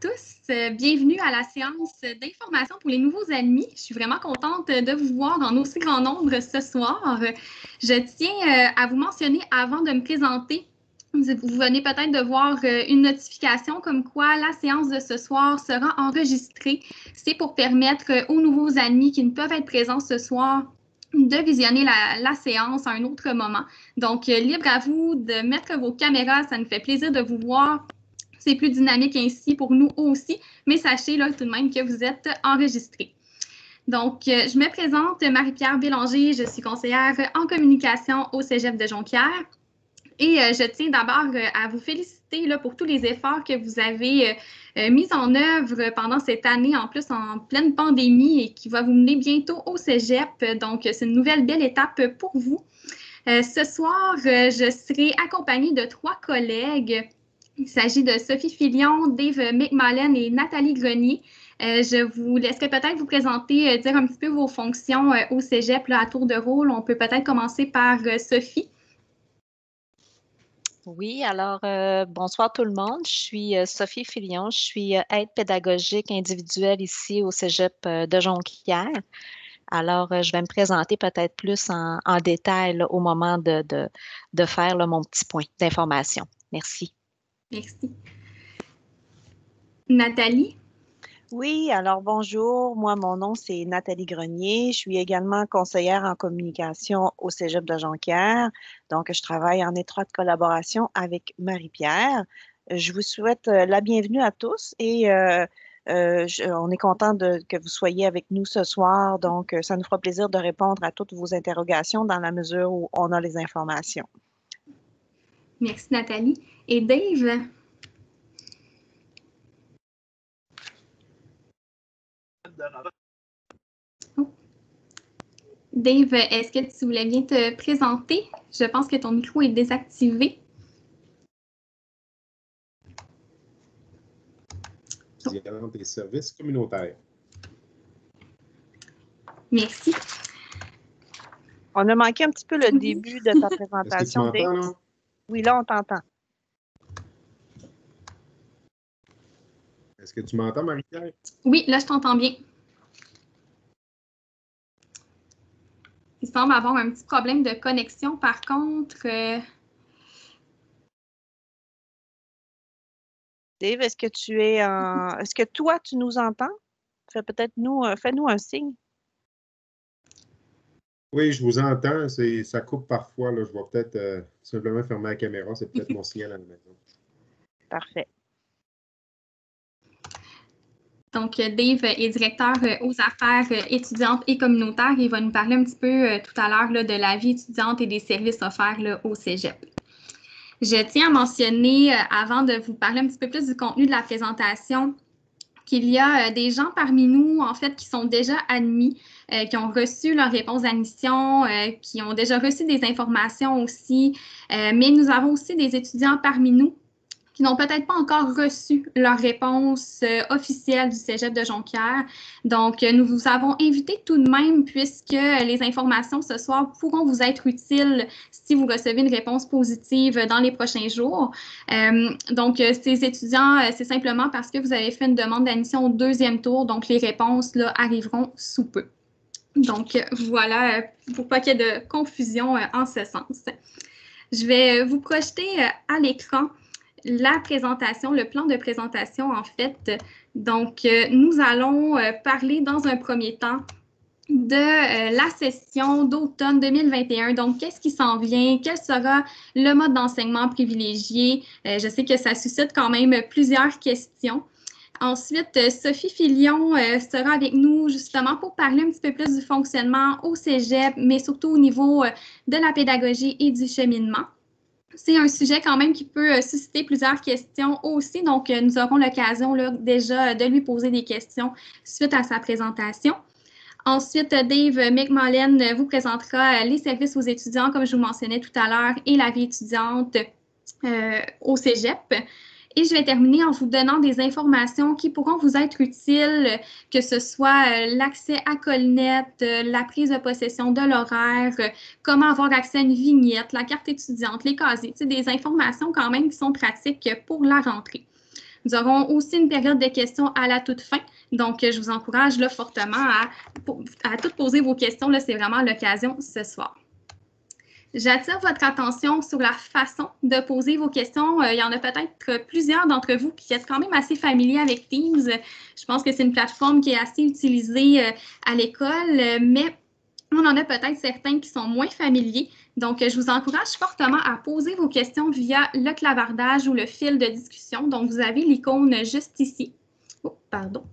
tous. Bienvenue à la séance d'information pour les nouveaux admis. Je suis vraiment contente de vous voir en aussi grand nombre ce soir. Je tiens à vous mentionner avant de me présenter. Vous venez peut-être de voir une notification comme quoi la séance de ce soir sera enregistrée. C'est pour permettre aux nouveaux admis qui ne peuvent être présents ce soir de visionner la séance à un autre moment. Donc, libre à vous de mettre vos caméras. Ça nous fait plaisir de vous voir. C'est plus dynamique ainsi pour nous aussi, mais sachez là tout de même que vous êtes enregistrés. Donc, je me présente, Marie-Pierre Bélanger, je suis conseillère en communication au Cégep de Jonquière. Et je tiens d'abord à vous féliciter là, pour tous les efforts que vous avez mis en œuvre pendant cette année, en plus en pleine pandémie et qui va vous mener bientôt au Cégep. Donc, c'est une nouvelle belle étape pour vous. Ce soir, je serai accompagnée de 3 collègues. Il s'agit de Sophie Filion, Dave McMullen et Nathalie Grenier. Je vous laisserai peut-être vous présenter, dire un petit peu vos fonctions au Cégep là, à tour de rôle. On peut peut-être commencer par Sophie. Oui, alors bonsoir tout le monde. Je suis Sophie Filion, je suis aide pédagogique individuelle ici au Cégep de Jonquière. Alors, je vais me présenter peut-être plus en détail là, au moment de faire là, mon petit point d'information. Merci. Merci. Nathalie? Oui, alors bonjour. Moi, mon nom, c'est Nathalie Grenier. Je suis également conseillère en communication au Cégep de Jonquière. Donc, je travaille en étroite collaboration avec Marie-Pierre. Je vous souhaite la bienvenue à tous et on est content que vous soyez avec nous ce soir. Donc, ça nous fera plaisir de répondre à toutes vos interrogations dans la mesure où on a les informations. Merci, Nathalie. Et Dave? Oh. Dave, est-ce que tu voulais bien te présenter? Je pense que ton micro est désactivé. Des services communautaires. Merci. On a manqué un petit peu le début de ta présentation. Est-ce que tu m'entends, là? Oui, là, on t'entend. Est-ce que tu m'entends, Marie-Pierre? Oui, là, je t'entends bien. Il semble avoir un petit problème de connexion. Par contre, Dave, est-ce que est-ce que toi, tu nous entends? Fais-nous un signe. Oui, je vous entends. Ça coupe parfois. Là. Je vais peut-être simplement fermer la caméra. C'est peut-être mon signal à la maison. Parfait. Donc, Dave est directeur aux affaires étudiantes et communautaires. Il va nous parler un petit peu tout à l'heure de la vie étudiante et des services offerts là, au Cégep. Je tiens à mentionner, avant de vous parler un petit peu plus du contenu de la présentation, qu'il y a des gens parmi nous, en fait, qui sont déjà admis, qui ont reçu leur réponse d'admission, qui ont déjà reçu des informations aussi, mais nous avons aussi des étudiants parmi nous qui n'ont peut-être pas encore reçu leur réponse officielle du Cégep de Jonquière. Donc, nous vous avons invité tout de même, puisque les informations ce soir pourront vous être utiles si vous recevez une réponse positive dans les prochains jours. Donc, ces étudiants, c'est simplement parce que vous avez fait une demande d'admission au 2e tour, donc les réponses là, arriveront sous peu. Donc, voilà, pour pas qu'il y ait de confusion en ce sens. Je vais vous projeter à l'écran la présentation, le plan de présentation en fait. Donc, nous allons parler dans un premier temps de la session d'automne 2021. Donc, qu'est-ce qui s'en vient? Quel sera le mode d'enseignement privilégié? Je sais que ça suscite quand même plusieurs questions. Ensuite, Sophie Filion sera avec nous justement pour parler un petit peu plus du fonctionnement au Cégep, mais surtout au niveau de la pédagogie et du cheminement. C'est un sujet quand même qui peut susciter plusieurs questions aussi, donc nous aurons l'occasion déjà de lui poser des questions suite à sa présentation. Ensuite, Dave McMullen vous présentera les services aux étudiants, comme je vous mentionnais tout à l'heure, et la vie étudiante au Cégep. Et je vais terminer en vous donnant des informations qui pourront vous être utiles, que ce soit l'accès à Colnet, la prise de possession de l'horaire, comment avoir accès à une vignette, la carte étudiante, les casiers, des informations quand même qui sont pratiques pour la rentrée. Nous aurons aussi une période de questions à la toute fin. Donc, je vous encourage là, fortement à toutes poser vos questions. C'est vraiment l'occasion ce soir. J'attire votre attention sur la façon de poser vos questions. Il y en a peut-être plusieurs d'entre vous qui êtes quand même assez familiers avec Teams. Je pense que c'est une plateforme qui est assez utilisée à l'école, mais on en a peut-être certains qui sont moins familiers. Donc, je vous encourage fortement à poser vos questions via le clavardage ou le fil de discussion. Donc, vous avez l'icône juste ici. Oh, pardon.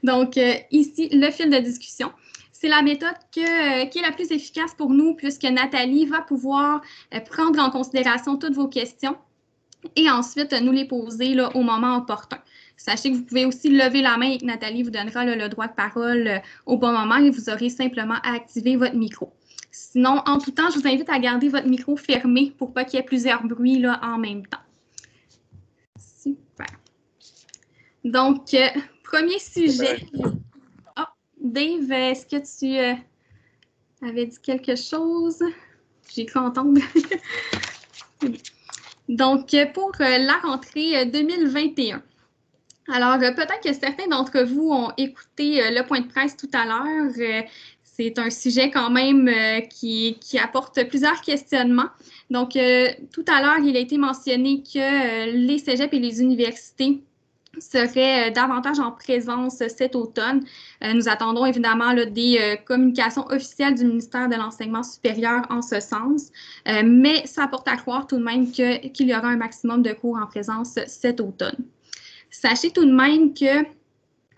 Donc, ici, le fil de discussion. C'est la méthode qui est la plus efficace pour nous puisque Nathalie va pouvoir prendre en considération toutes vos questions et ensuite nous les poser là, au moment opportun. Sachez que vous pouvez aussi lever la main et que Nathalie vous donnera là, le droit de parole au bon moment et vous aurez simplement à activer votre micro. Sinon, en tout temps, je vous invite à garder votre micro fermé pour pas qu'il y ait plusieurs bruits là, en même temps. Super. Donc, premier sujet. Dave, est-ce que tu avais dit quelque chose? J'ai cru entendre. Donc, pour la rentrée 2021. Alors, peut-être que certains d'entre vous ont écouté le point de presse tout à l'heure. C'est un sujet quand même qui apporte plusieurs questionnements. Donc, tout à l'heure, il a été mentionné que les cégeps et les universités serait davantage en présence cet automne. Nous attendons évidemment là, des communications officielles du ministère de l'Enseignement supérieur en ce sens, mais ça porte à croire tout de même qu'il y aura un maximum de cours en présence cet automne. Sachez tout de même que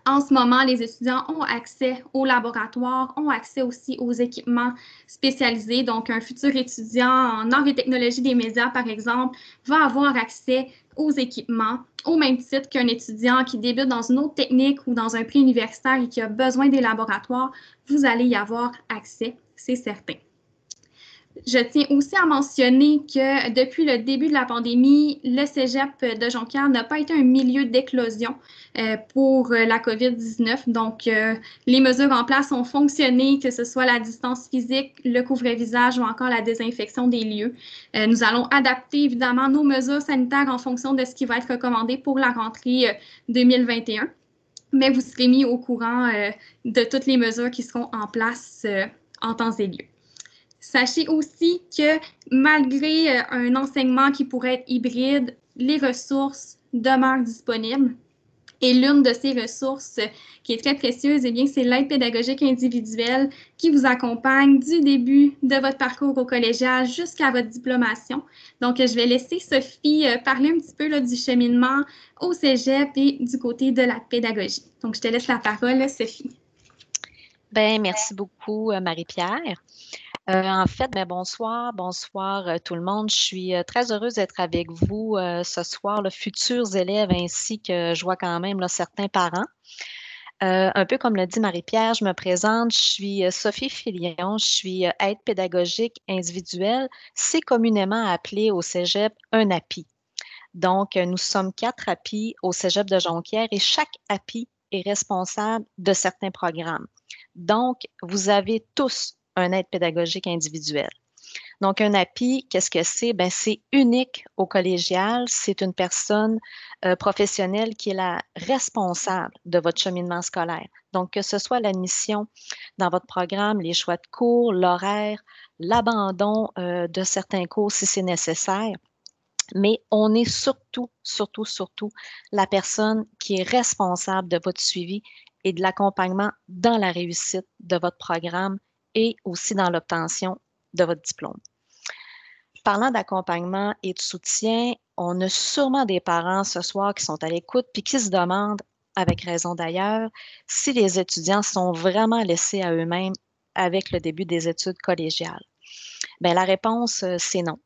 en ce moment, les étudiants ont accès aux laboratoires, ont accès aussi aux équipements spécialisés. Donc, un futur étudiant en arts et technologies des médias, par exemple, va avoir accès aux équipements au même titre qu'un étudiant qui débute dans une autre technique ou dans un prix universitaire et qui a besoin des laboratoires. Vous allez y avoir accès, c'est certain. Je tiens aussi à mentionner que depuis le début de la pandémie, le cégep de Jonquière n'a pas été un milieu d'éclosion pour la COVID-19. Donc, les mesures en place ont fonctionné, que ce soit la distance physique, le couvre-visage ou encore la désinfection des lieux. Nous allons adapter évidemment nos mesures sanitaires en fonction de ce qui va être recommandé pour la rentrée 2021. Mais vous serez mis au courant de toutes les mesures qui seront en place en temps et lieu. Sachez aussi que malgré un enseignement qui pourrait être hybride, les ressources demeurent disponibles. Et l'une de ces ressources qui est très précieuse, eh bien, c'est l'aide pédagogique individuelle qui vous accompagne du début de votre parcours au collégial jusqu'à votre diplomation. Donc, je vais laisser Sophie parler un petit peu là, du cheminement au cégep et du côté de la pédagogie. Donc, je te laisse la parole, Sophie. Bien, merci beaucoup, Marie-Pierre. En fait, bonsoir tout le monde. Je suis très heureuse d'être avec vous ce soir, futurs élèves, ainsi que je vois quand même certains parents. Un peu comme l'a dit Marie-Pierre, je me présente, je suis Sophie Filion, je suis aide pédagogique individuelle. C'est communément appelé au cégep un API. Donc, nous sommes 4 API au cégep de Jonquière et chaque API est responsable de certains programmes. Donc, vous avez tous un aide pédagogique individuel. Donc, un API, qu'est-ce que c'est? Bien, c'est unique au collégial. C'est une personne professionnelle qui est la responsable de votre cheminement scolaire. Donc, que ce soit l'admission dans votre programme, les choix de cours, l'horaire, l'abandon de certains cours si c'est nécessaire. Mais on est surtout la personne qui est responsable de votre suivi et de l'accompagnement dans la réussite de votre programme et aussi dans l'obtention de votre diplôme. Parlant d'accompagnement et de soutien, on a sûrement des parents ce soir qui sont à l'écoute puis qui se demandent, avec raison d'ailleurs, si les étudiants sont vraiment laissés à eux-mêmes avec le début des études collégiales. Bien, la réponse, c'est non.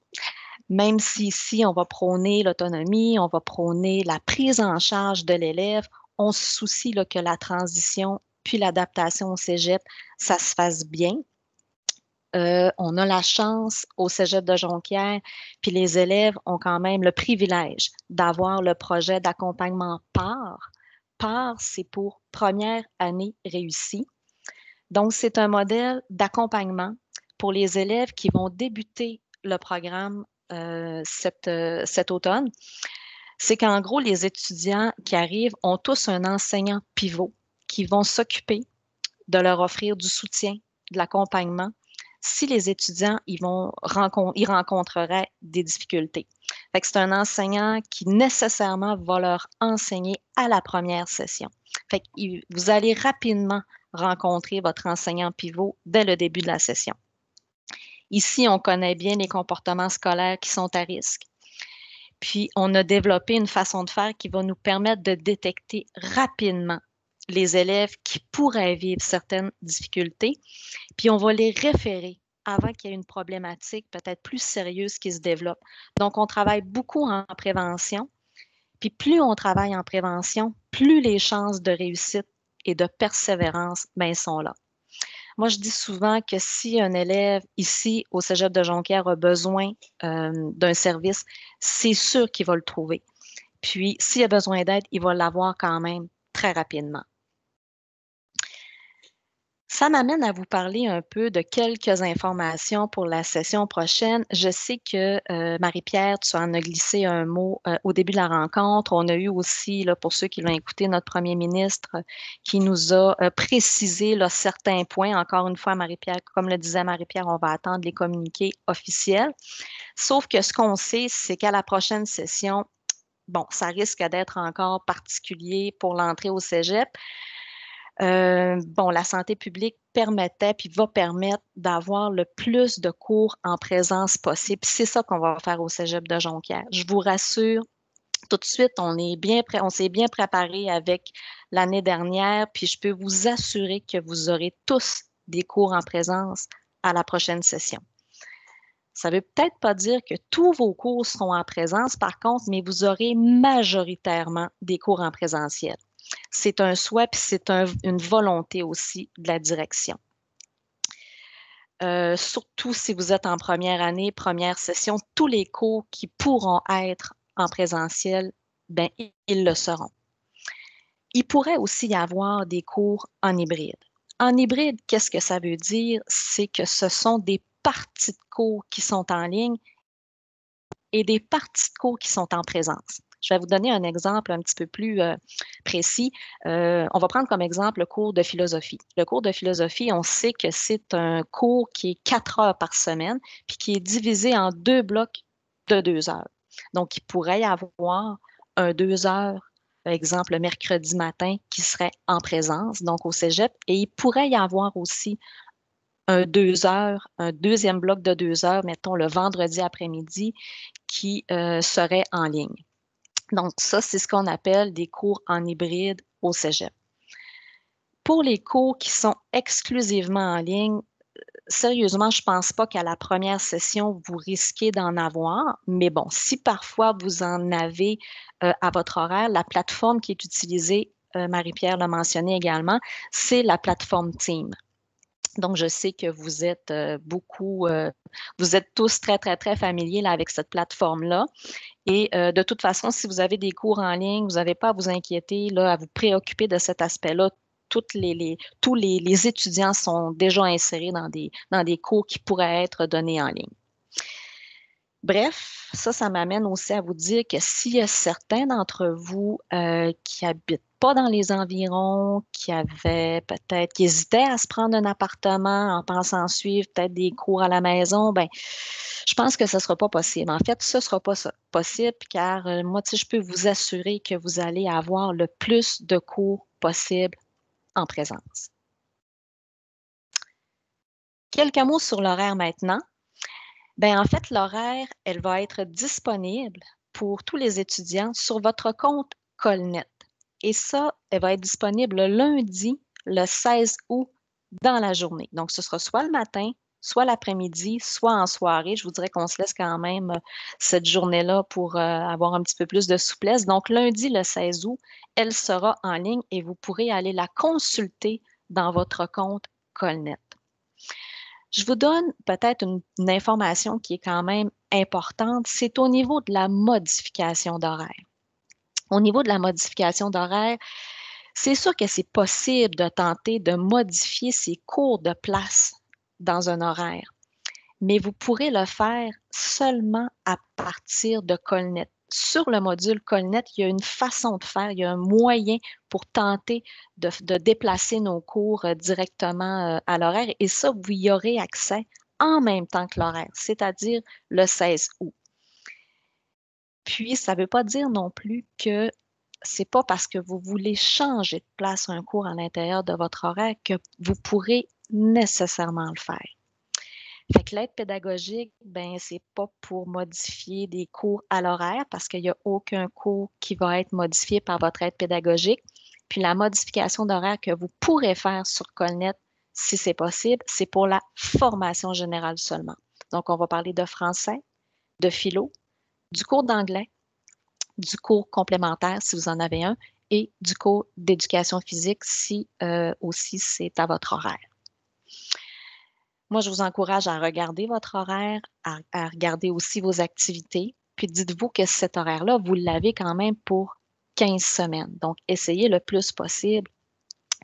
Même si ici, on va prôner l'autonomie, on va prôner la prise en charge de l'élève, on se soucie que la transition puis l'adaptation au cégep, ça se fasse bien. On a la chance au cégep de Jonquière, puis les élèves ont quand même le privilège d'avoir le projet d'accompagnement PAR. PAR, c'est pour première année réussie. Donc, c'est un modèle d'accompagnement pour les élèves qui vont débuter le programme cet automne. c'est qu'en gros, les étudiants qui arrivent ont tous un enseignant pivot qui vont s'occuper de leur offrir du soutien, de l'accompagnement, si les étudiants ils rencontreraient des difficultés. Fait que c'est un enseignant qui nécessairement va leur enseigner à la première session. Fait que vous allez rapidement rencontrer votre enseignant pivot dès le début de la session. Ici, on connaît bien les comportements scolaires qui sont à risque. Puis, on a développé une façon de faire qui va nous permettre de détecter rapidement les élèves qui pourraient vivre certaines difficultés, puis on va les référer avant qu'il y ait une problématique peut-être plus sérieuse qui se développe. Donc, on travaille beaucoup en prévention, puis plus on travaille en prévention, plus les chances de réussite et de persévérance sont là. Moi, je dis souvent que si un élève ici au Cégep de Jonquière a besoin d'un service, c'est sûr qu'il va le trouver. Puis, s'il a besoin d'aide, il va l'avoir quand même très rapidement. Ça m'amène à vous parler un peu de quelques informations pour la session prochaine. Je sais que Marie-Pierre, tu en as glissé un mot au début de la rencontre. On a eu aussi, là, pour ceux qui l'ont écouté, notre premier ministre qui nous a précisé là, certains points. Encore une fois, Marie-Pierre, comme le disait Marie-Pierre, on va attendre les communiqués officiels. Sauf que ce qu'on sait, c'est qu'à la prochaine session, bon, ça risque d'être encore particulier pour l'entrée au cégep. La santé publique permettait puis va permettre d'avoir le plus de cours en présence possible. C'est ça qu'on va faire au Cégep de Jonquière. Je vous rassure, tout de suite, on s'est bien préparé avec l'année dernière, puis je peux vous assurer que vous aurez tous des cours en présence à la prochaine session. Ça ne veut peut-être pas dire que tous vos cours seront en présence, par contre, mais vous aurez majoritairement des cours en présentiel. C'est un souhait, puis c'est une volonté aussi de la direction. Surtout si vous êtes en première année, première session, tous les cours qui pourront être en présentiel, ils le seront. Il pourrait aussi y avoir des cours en hybride. En hybride, qu'est-ce que ça veut dire? C'est que ce sont des parties de cours qui sont en ligne et des parties de cours qui sont en présence. Je vais vous donner un exemple un petit peu plus précis. On va prendre comme exemple le cours de philosophie. Le cours de philosophie, on sait que c'est un cours qui est 4 heures par semaine, puis qui est divisé en 2 blocs de 2 heures. Donc, il pourrait y avoir un 2 heures, par exemple, le mercredi matin, qui serait en présence, donc au cégep, et il pourrait y avoir aussi un 2 heures, un deuxième bloc de 2 heures, mettons le vendredi après-midi, qui serait en ligne. Donc, ça, c'est ce qu'on appelle des cours en hybride au cégep. Pour les cours qui sont exclusivement en ligne, sérieusement, je ne pense pas qu'à la première session, vous risquez d'en avoir. Mais bon, si parfois vous en avez à votre horaire, la plateforme qui est utilisée, Marie-Pierre l'a mentionné également, c'est la plateforme Teams. Donc, je sais que vous êtes vous êtes tous très, très, très familiers là, avec cette plateforme-là. Et de toute façon, si vous avez des cours en ligne, vous n'avez pas à vous inquiéter, là, à vous préoccuper de cet aspect-là. Tous les étudiants sont déjà insérés dans des cours qui pourraient être donnés en ligne. Bref, ça m'amène aussi à vous dire que s'il y a certains d'entre vous qui habitent pas dans les environs, qui hésitaient à se prendre un appartement en pensant suivre peut-être des cours à la maison, je pense que ce ne sera pas possible. En fait, ce ne sera pas possible car moi, je peux vous assurer que vous allez avoir le plus de cours possible en présence. Quelques mots sur l'horaire maintenant. En fait, l'horaire, elle va être disponible pour tous les étudiants sur votre compte Colnet. Et ça, elle va être disponible le lundi, le 16 août, dans la journée. Donc, ce sera soit le matin, soit l'après-midi, soit en soirée. Je vous dirais qu'on se laisse quand même cette journée-là pour avoir un petit peu plus de souplesse. Donc, lundi, le 16 août, elle sera en ligne et vous pourrez aller la consulter dans votre compte Colnet. Je vous donne peut-être une information qui est quand même importante, c'est au niveau de la modification d'horaire. Au niveau de la modification d'horaire, c'est sûr que c'est possible de tenter de modifier ses cours de place dans un horaire, mais vous pourrez le faire seulement à partir de Colnet. sur le module Colnet, il y a une façon de faire, il y a un moyen pour tenter de déplacer nos cours directement à l'horaire. Et ça, vous y aurez accès en même temps que l'horaire, c'est-à-dire le 16 août. Puis, ça ne veut pas dire non plus que c'est pas parce que vous voulez changer de place un cours à l'intérieur de votre horaire que vous pourrez nécessairement le faire. Fait que l'aide pédagogique, ben, c'est pas pour modifier des cours à l'horaire parce qu'il n'y a aucun cours qui va être modifié par votre aide pédagogique. Puis la modification d'horaire que vous pourrez faire sur Colnet, si c'est possible, c'est pour la formation générale seulement. Donc, on va parler de français, de philo, du cours d'anglais, du cours complémentaire si vous en avez un, et du cours d'éducation physique si aussi c'est à votre horaire. Moi, je vous encourage à regarder votre horaire, à regarder aussi vos activités. Puis dites-vous que cet horaire-là, vous l'avez quand même pour 15 semaines. Donc, essayez le plus possible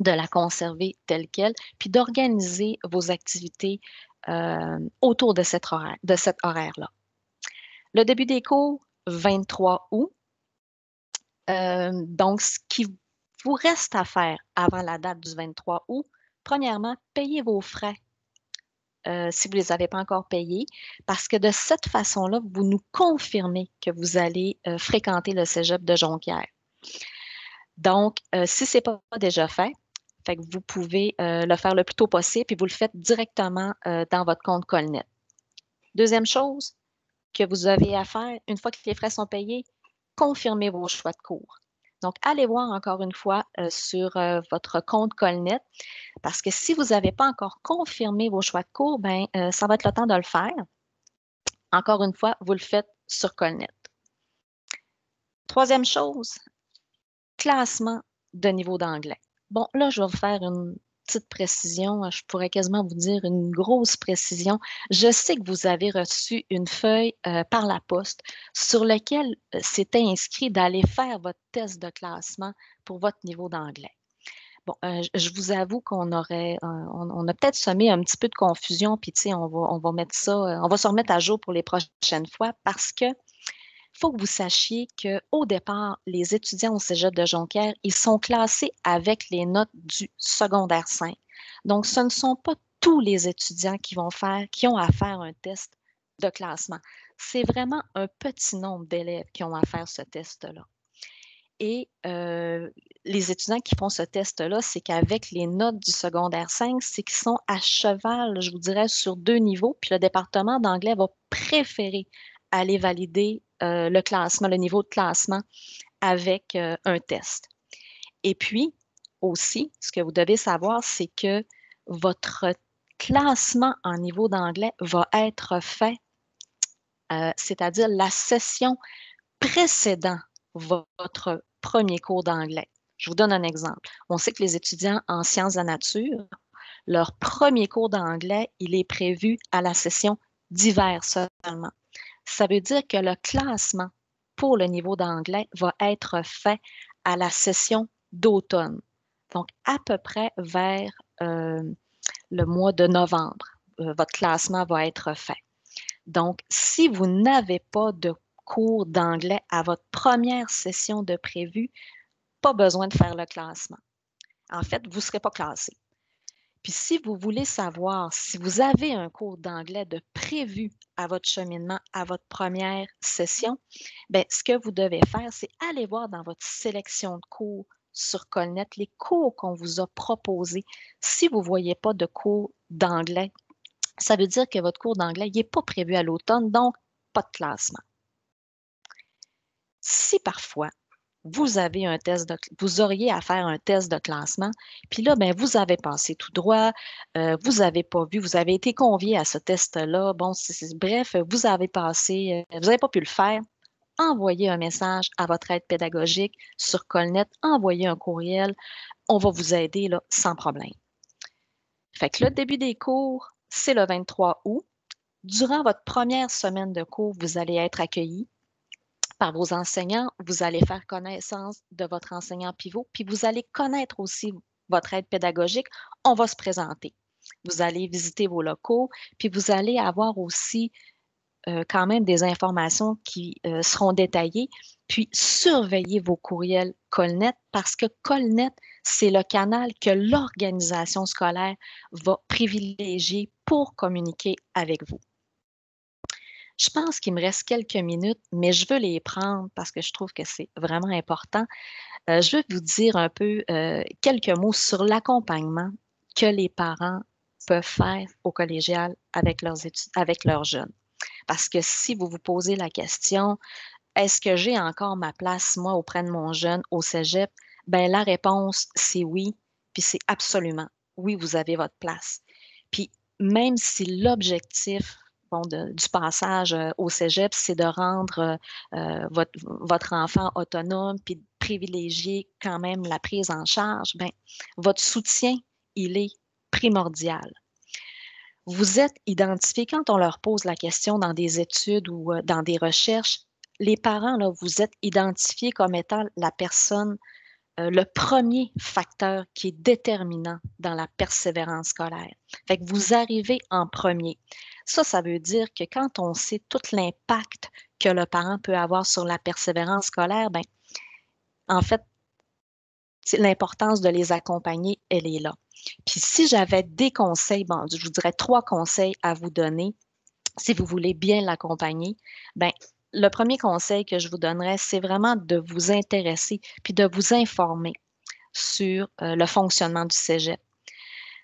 de la conserver telle qu'elle, puis d'organiser vos activités autour de cet horaire-là. Le début des cours, 23 août. Donc, ce qui vous reste à faire avant la date du 23 août, premièrement, payez vos frais si vous ne les avez pas encore payés, parce que de cette façon-là, vous nous confirmez que vous allez fréquenter le cégep de Jonquière. Donc, si ce n'est pas déjà fait que vous pouvez le faire le plus tôt possible, puis vous le faites directement dans votre compte Colnet. Deuxième chose que vous avez à faire, une fois que les frais sont payés, confirmez vos choix de cours. Donc, allez voir encore une fois sur votre compte Colnet, parce que si vous n'avez pas encore confirmé vos choix de cours, ben, ça va être le temps de le faire. Encore une fois, vous le faites sur Colnet. Troisième chose, classement de niveau d'anglais. Bon, là, je vais vous faire une petite précision. Je pourrais quasiment vous dire une grosse précision. Je sais que vous avez reçu une feuille par la poste sur laquelle c'était inscrit d'aller faire votre test de classement pour votre niveau d'anglais. Bon, je vous avoue qu'on aurait, on a peut-être semé un petit peu de confusion, puis tu sais, on va mettre ça, on va se remettre à jour pour les prochaines fois parce que faut que vous sachiez qu'au départ, les étudiants au cégep de Jonquière, ils sont classés avec les notes du secondaire 5. Donc, ce ne sont pas tous les étudiants qui ont à faire un test de classement. C'est vraiment un petit nombre d'élèves qui ont à faire ce test-là. Et les étudiants qui font ce test-là, c'est qu'avec les notes du secondaire 5, c'est qu'ils sont à cheval, je vous dirais, sur 2 niveaux. Puis le département d'anglais va préférer aller valider le classement, le niveau de classement avec un test. Et puis, aussi, ce que vous devez savoir, c'est que votre classement en niveau d'anglais va être fait, c'est-à-dire la session précédant votre premier cours d'anglais. Je vous donne un exemple. On sait que les étudiants en sciences de la nature, leur premier cours d'anglais, il est prévu à la session d'hiver seulement. Ça veut dire que le classement pour le niveau d'anglais va être fait à la session d'automne. Donc, à peu près vers le mois de novembre, votre classement va être fait. Donc, si vous n'avez pas de cours d'anglais à votre première session de prévu, pas besoin de faire le classement. En fait, vous ne serez pas classé. Puis si vous voulez savoir si vous avez un cours d'anglais de prévu à votre cheminement, à votre première session, bien, ce que vous devez faire, c'est aller voir dans votre sélection de cours sur Colnet les cours qu'on vous a proposés. Si vous ne voyez pas de cours d'anglais, ça veut dire que votre cours d'anglais n'est pas prévu à l'automne, donc pas de classement. Si parfois, vous auriez à faire un test de classement, puis là, ben, vous avez passé tout droit, vous n'avez pas vu, vous avez été convié à ce test-là, bon, bref, vous avez passé, vous n'avez pas pu le faire, envoyez un message à votre aide pédagogique sur Colnet, envoyez un courriel, on va vous aider là, sans problème. Fait que le début des cours, c'est le 23 août. Durant votre première semaine de cours, vous allez être accueillis par vos enseignants, vous allez faire connaissance de votre enseignant pivot, puis vous allez connaître aussi votre aide pédagogique. On va se présenter. Vous allez visiter vos locaux, puis vous allez avoir aussi quand même des informations qui seront détaillées. Puis, surveillez vos courriels Colnet parce que Colnet, c'est le canal que l'organisation scolaire va privilégier pour communiquer avec vous. Je pense qu'il me reste quelques minutes, mais je veux les prendre parce que je trouve que c'est vraiment important. Je vais vous dire un peu quelques mots sur l'accompagnement que les parents peuvent faire au collégial avec leurs jeunes. Parce que si vous vous posez la question, est-ce que j'ai encore ma place, moi, auprès de mon jeune au cégep? Ben, la réponse, c'est oui, puis c'est absolument oui, vous avez votre place. Puis même si l'objectif du passage au cégep, c'est de rendre votre enfant autonome, puis de privilégier quand même la prise en charge, ben, votre soutien, il est primordial. Vous êtes identifiés, quand on leur pose la question dans des études ou dans des recherches, les parents, là, vous êtes identifiés comme étant la personne, le premier facteur qui est déterminant dans la persévérance scolaire. Fait que vous arrivez en premier. Ça veut dire que quand on sait tout l'impact que le parent peut avoir sur la persévérance scolaire, ben, en fait, l'importance de les accompagner, elle est là. Puis si j'avais des conseils, je vous dirais 3 conseils à vous donner si vous voulez bien l'accompagner, ben, le premier conseil que je vous donnerais, c'est vraiment de vous intéresser puis de vous informer sur le fonctionnement du cégep.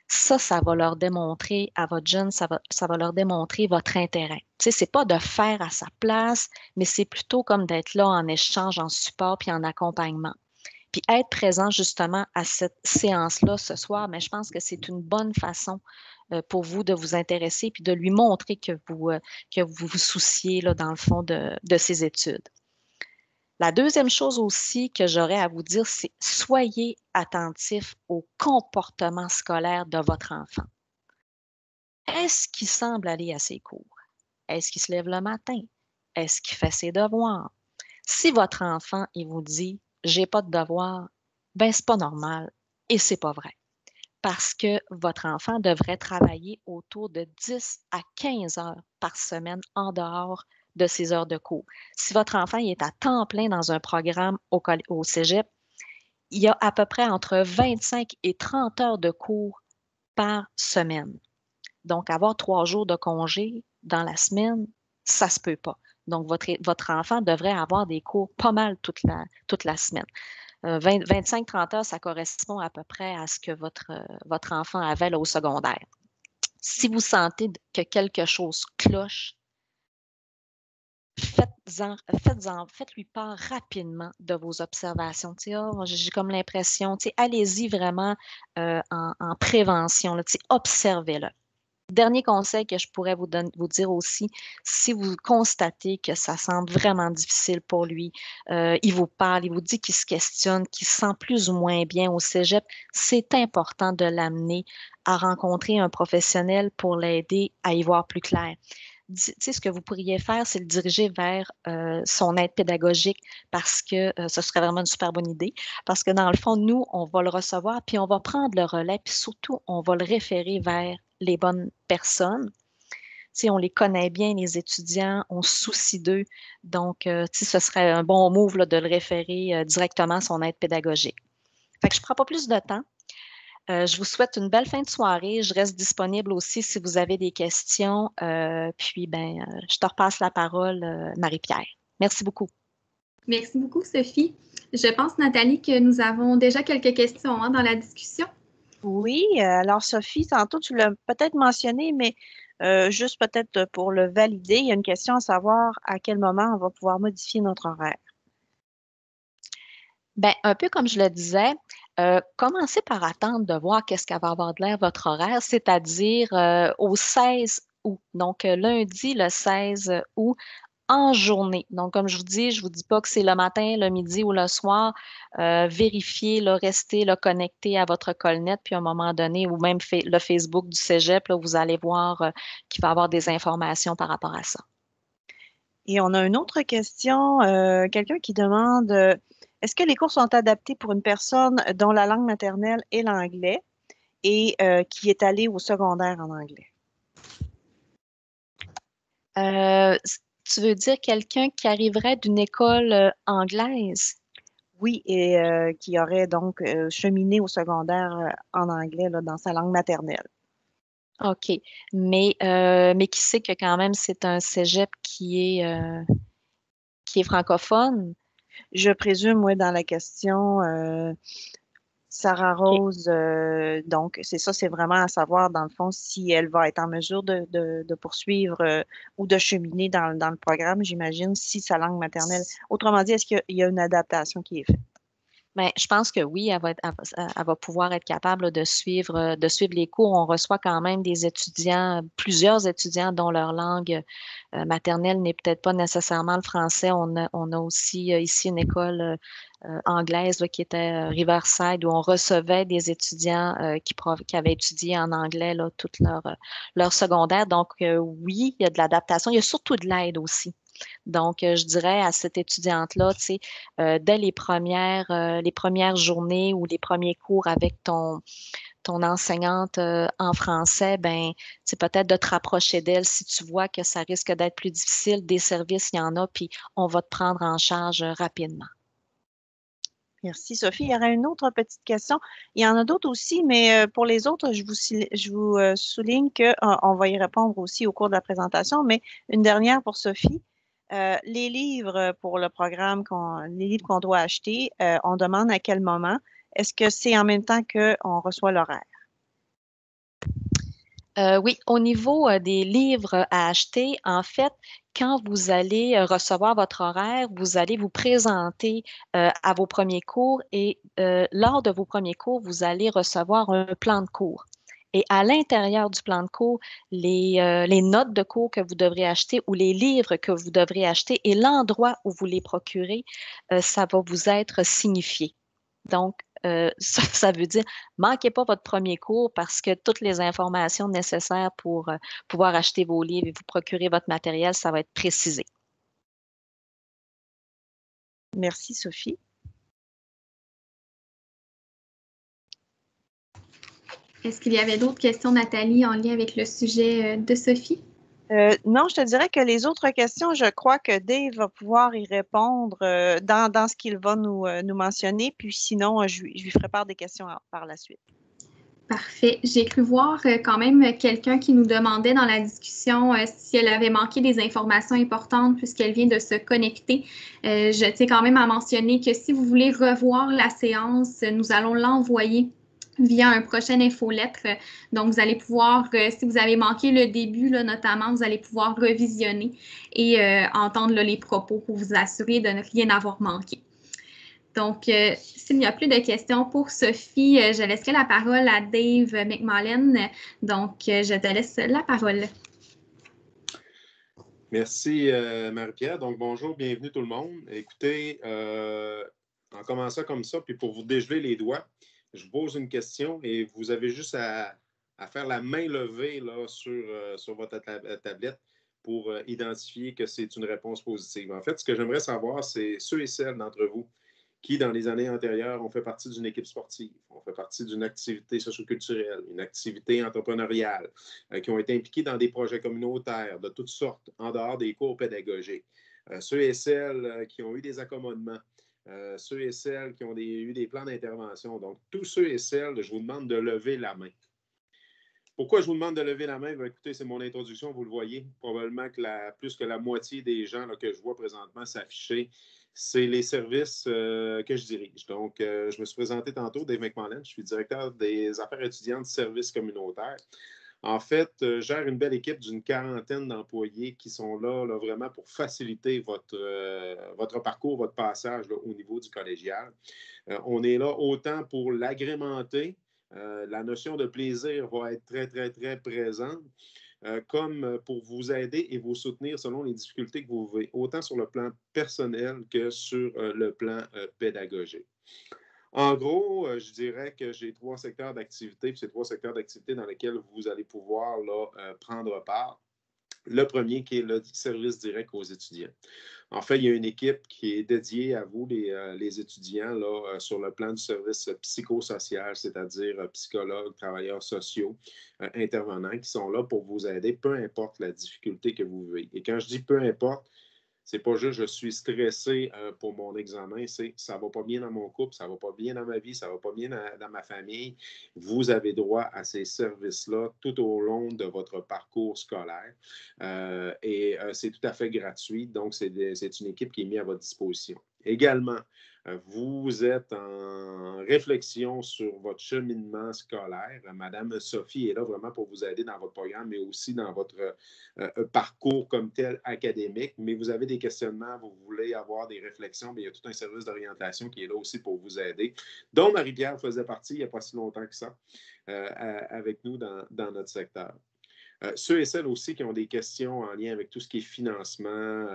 Ça va leur démontrer à votre jeune, ça va leur démontrer votre intérêt. Tu sais, c'est pas de faire à sa place, mais c'est plutôt comme d'être là en échange, en support puis en accompagnement. Puis être présent justement à cette séance-là ce soir, mais je pense que c'est une bonne façon pour vous de vous intéresser puis de lui montrer que vous vous souciez là, dans le fond de ses études. La deuxième chose aussi que j'aurais à vous dire, c'est soyez attentifs au comportement scolaire de votre enfant. Est-ce qu'il semble aller à ses cours? Est-ce qu'il se lève le matin? Est-ce qu'il fait ses devoirs? Si votre enfant, il vous dit « j'ai pas de devoirs », ben c'est pas normal et c'est pas vrai. Parce que votre enfant devrait travailler autour de 10 à 15 heures par semaine en dehors de ses heures de cours. Si votre enfant il est à temps plein dans un programme au cégep, il y a à peu près entre 25 et 30 heures de cours par semaine. Donc, avoir 3 jours de congé dans la semaine, ça se peut pas. Donc, votre enfant devrait avoir des cours pas mal toute la semaine. 25-30 heures, ça correspond à peu près à ce que votre enfant avait là, au secondaire. Si vous sentez que quelque chose cloche, faites-lui part rapidement de vos observations. J'ai comme l'impression, allez-y vraiment en prévention, observez-le. Dernier conseil que je pourrais vous dire aussi, si vous constatez que ça semble vraiment difficile pour lui, il vous parle, il vous dit qu'il se questionne, qu'il se sent plus ou moins bien au cégep, c'est important de l'amener à rencontrer un professionnel pour l'aider à y voir plus clair. Ce que vous pourriez faire, c'est le diriger vers son aide pédagogique parce que ce serait vraiment une super bonne idée. Parce que dans le fond, nous, on va le recevoir, puis on va prendre le relais, puis surtout, on va le référer vers les bonnes personnes. On les connaît bien, les étudiants, on se soucie d'eux. Donc, ce serait un bon move là, de le référer directement à son aide pédagogique. Fait que je ne prends pas plus de temps. Je vous souhaite une belle fin de soirée. Je reste disponible aussi si vous avez des questions. Puis, je te repasse la parole, Marie-Pierre. Merci beaucoup. Merci beaucoup, Sophie. Je pense, Nathalie, que nous avons déjà quelques questions dans la discussion. Oui, alors Sophie, tantôt tu l'as peut-être mentionné, mais juste peut-être pour le valider, il y a une question à savoir à quel moment on va pouvoir modifier notre horaire. Bien, un peu comme je le disais, commencez par attendre de voir qu'est-ce qu'elle va avoir de l'air votre horaire, c'est-à-dire au 16 août. Donc, lundi, le 16 août, en journée. Donc, comme je vous dis pas que c'est le matin, le midi ou le soir. Vérifiez, là, restez là, connecté à votre Colnet, puis à un moment donné, ou même le Facebook du Cégep, là, vous allez voir qu'il va y avoir des informations par rapport à ça. Et on a une autre question, quelqu'un qui demande est-ce que les cours sont adaptés pour une personne dont la langue maternelle est l'anglais et qui est allée au secondaire en anglais? Tu veux dire quelqu'un qui arriverait d'une école anglaise? Oui, et qui aurait donc cheminé au secondaire en anglais là, dans sa langue maternelle. OK. Mais qui sait que quand même c'est un cégep qui est francophone? Je présume, oui, dans la question, Sarah OK. Rose, donc c'est ça, c'est vraiment à savoir, dans le fond, si elle va être en mesure de poursuivre ou de cheminer dans le programme, j'imagine, si sa langue maternelle. Autrement dit, est-ce qu'il y a une adaptation qui est faite? Ben, je pense que oui, elle va pouvoir être capable là, de suivre les cours. On reçoit quand même des étudiants, plusieurs étudiants dont leur langue maternelle n'est peut-être pas nécessairement le français. On a aussi ici une école anglaise là, qui était Riverside où on recevait des étudiants qui avaient étudié en anglais là, toute leur secondaire. Donc, oui, il y a de l'adaptation. Il y a surtout de l'aide aussi. Donc, je dirais à cette étudiante-là, tu sais, dès les premières journées ou les premiers cours avec ton enseignante en français, ben, c'est peut-être de te rapprocher d'elle si tu vois que ça risque d'être plus difficile. Des services, il y en a, puis on va te prendre en charge rapidement. Merci, Sophie. Il y aurait une autre petite question. Il y en a d'autres aussi, mais pour les autres, je vous souligne qu'on va y répondre aussi au cours de la présentation. Mais une dernière pour Sophie. Les livres pour le programme, les livres qu'on doit acheter, on demande à quel moment. Est-ce que c'est en même temps qu'on reçoit l'horaire? Oui, au niveau des livres à acheter, en fait, quand vous allez recevoir votre horaire, vous allez vous présenter à vos premiers cours et lors de vos premiers cours, vous allez recevoir un plan de cours. Et à l'intérieur du plan de cours, les notes de cours que vous devrez acheter ou les livres que vous devrez acheter et l'endroit où vous les procurez, ça va vous être signifié. Donc, ça veut dire, manquez pas votre premier cours parce que toutes les informations nécessaires pour pouvoir acheter vos livres et vous procurer votre matériel, ça va être précisé. Merci, Sophie. Est-ce qu'il y avait d'autres questions, Nathalie, en lien avec le sujet de Sophie? Non, je te dirais que les autres questions, je crois que Dave va pouvoir y répondre dans ce qu'il va nous mentionner. Puis sinon, je lui ferai part des questions par la suite. Parfait. J'ai cru voir quand même quelqu'un qui nous demandait dans la discussion si elle avait manqué des informations importantes puisqu'elle vient de se connecter. Je tiens quand même à mentionner que si vous voulez revoir la séance, nous allons l'envoyer via un prochain infolettre. Donc, vous allez pouvoir, si vous avez manqué le début, là, notamment, vous allez pouvoir revisionner et entendre là, les propos pour vous assurer de ne rien avoir manqué. Donc, s'il n'y a plus de questions pour Sophie, je laisserai la parole à Dave McMullen. Donc, je te laisse la parole. Merci, Marie-Pierre. Donc, bonjour, bienvenue tout le monde. Écoutez, en commençant comme ça, puis pour vous dégeler les doigts, je vous pose une question et vous avez juste à faire la main levée là, sur votre tablette pour identifier que c'est une réponse positive. En fait, ce que j'aimerais savoir, c'est ceux et celles d'entre vous qui, dans les années antérieures, ont fait partie d'une équipe sportive, ont fait partie d'une activité socioculturelle, une activité entrepreneuriale, qui ont été impliqués dans des projets communautaires de toutes sortes, en dehors des cours pédagogiques. Ceux et celles qui ont eu des accommodements, ceux et celles qui ont eu des plans d'intervention. Donc, tous ceux et celles, je vous demande de lever la main. Pourquoi je vous demande de lever la main? Bien, écoutez, c'est mon introduction, vous le voyez. Probablement que plus que la moitié des gens là, que je vois présentement s'afficher, c'est les services que je dirige. Donc, je me suis présenté tantôt, Dave McMullen, je suis directeur des affaires étudiantes services communautaires. En fait, je gère une belle équipe d'une 40aine d'employés qui sont là vraiment pour faciliter votre parcours, votre passage là, au niveau du collégial. On est là autant pour l'agrémenter. La notion de plaisir va être très, très, très présente, comme pour vous aider et vous soutenir selon les difficultés que vous vivez, autant sur le plan personnel que sur le plan pédagogique. En gros, je dirais que j'ai 3 secteurs d'activité, puis c'est 3 secteurs d'activité dans lesquels vous allez pouvoir là, prendre part. Le premier, qui est le service direct aux étudiants. En fait, il y a une équipe qui est dédiée à vous, les étudiants, là, sur le plan du service psychosocial, c'est-à-dire psychologues, travailleurs sociaux, intervenants, qui sont là pour vous aider, peu importe la difficulté que vous vivez. Et quand je dis peu importe, c'est pas juste je suis stressé pour mon examen, c'est ça va pas bien dans mon couple, ça va pas bien dans ma vie, ça va pas bien dans ma famille. Vous avez droit à ces services-là tout au long de votre parcours scolaire et c'est tout à fait gratuit. Donc, c'est une équipe qui est mise à votre disposition. Également, vous êtes en réflexion sur votre cheminement scolaire. Madame Sophie est là vraiment pour vous aider dans votre programme, mais aussi dans votre parcours comme tel académique. Mais vous avez des questionnements, vous voulez avoir des réflexions, mais il y a tout un service d'orientation qui est là aussi pour vous aider, dont Marie-Pierre faisait partie il n'y a pas si longtemps que ça, avec nous dans notre secteur. Ceux et celles aussi qui ont des questions en lien avec tout ce qui est financement,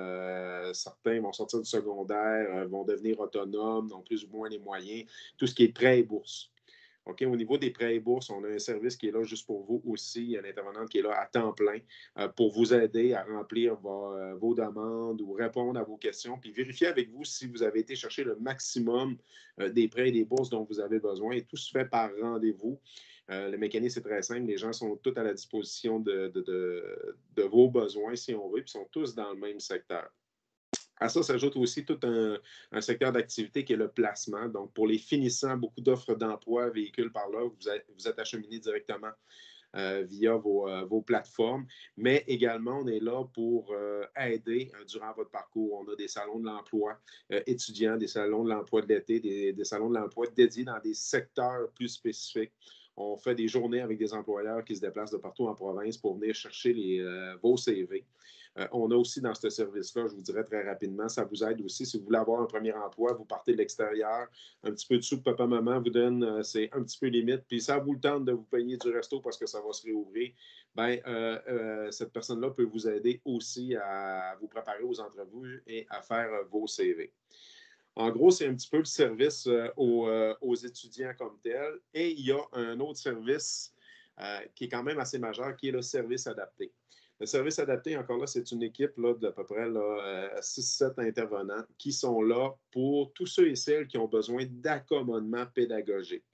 certains vont sortir du secondaire, vont devenir autonomes, ont plus ou moins les moyens, tout ce qui est prêts et bourses. OK, au niveau des prêts et bourses, on a un service qui est là juste pour vous aussi. Il y a une intervenante qui est là à temps plein pour vous aider à remplir vos demandes ou répondre à vos questions, puis vérifier avec vous si vous avez été chercher le maximum des prêts et des bourses dont vous avez besoin. Et tout se fait par rendez-vous. Le mécanisme est très simple. Les gens sont tous à la disposition de vos besoins, si on veut, puis sont tous dans le même secteur. À ça s'ajoute aussi tout un secteur d'activité qui est le placement. Donc, pour les finissants, beaucoup d'offres d'emploi véhiculent par là. Vous êtes acheminé directement via vos plateformes. Mais également, on est là pour aider durant votre parcours. On a des salons de l'emploi étudiants, des salons de l'emploi de l'été, des salons de l'emploi dédiés dans des secteurs plus spécifiques. On fait des journées avec des employeurs qui se déplacent de partout en province pour venir chercher vos CV. On a aussi dans ce service-là, je vous dirais très rapidement, ça vous aide aussi. Si vous voulez avoir un premier emploi, vous partez de l'extérieur, un petit peu de sous, papa-maman vous donne, c'est un petit peu limite, puis ça vous le tente de vous payer du resto parce que ça va se réouvrir, bien, cette personne-là peut vous aider aussi à vous préparer aux entrevues et à faire vos CV. En gros, c'est un petit peu le service aux étudiants comme tel. Et il y a un autre service qui est quand même assez majeur, qui est le service adapté. Le service adapté, encore là, c'est une équipe là, d'à peu près 6-7 intervenants qui sont là pour tous ceux et celles qui ont besoin d'accommodement pédagogique.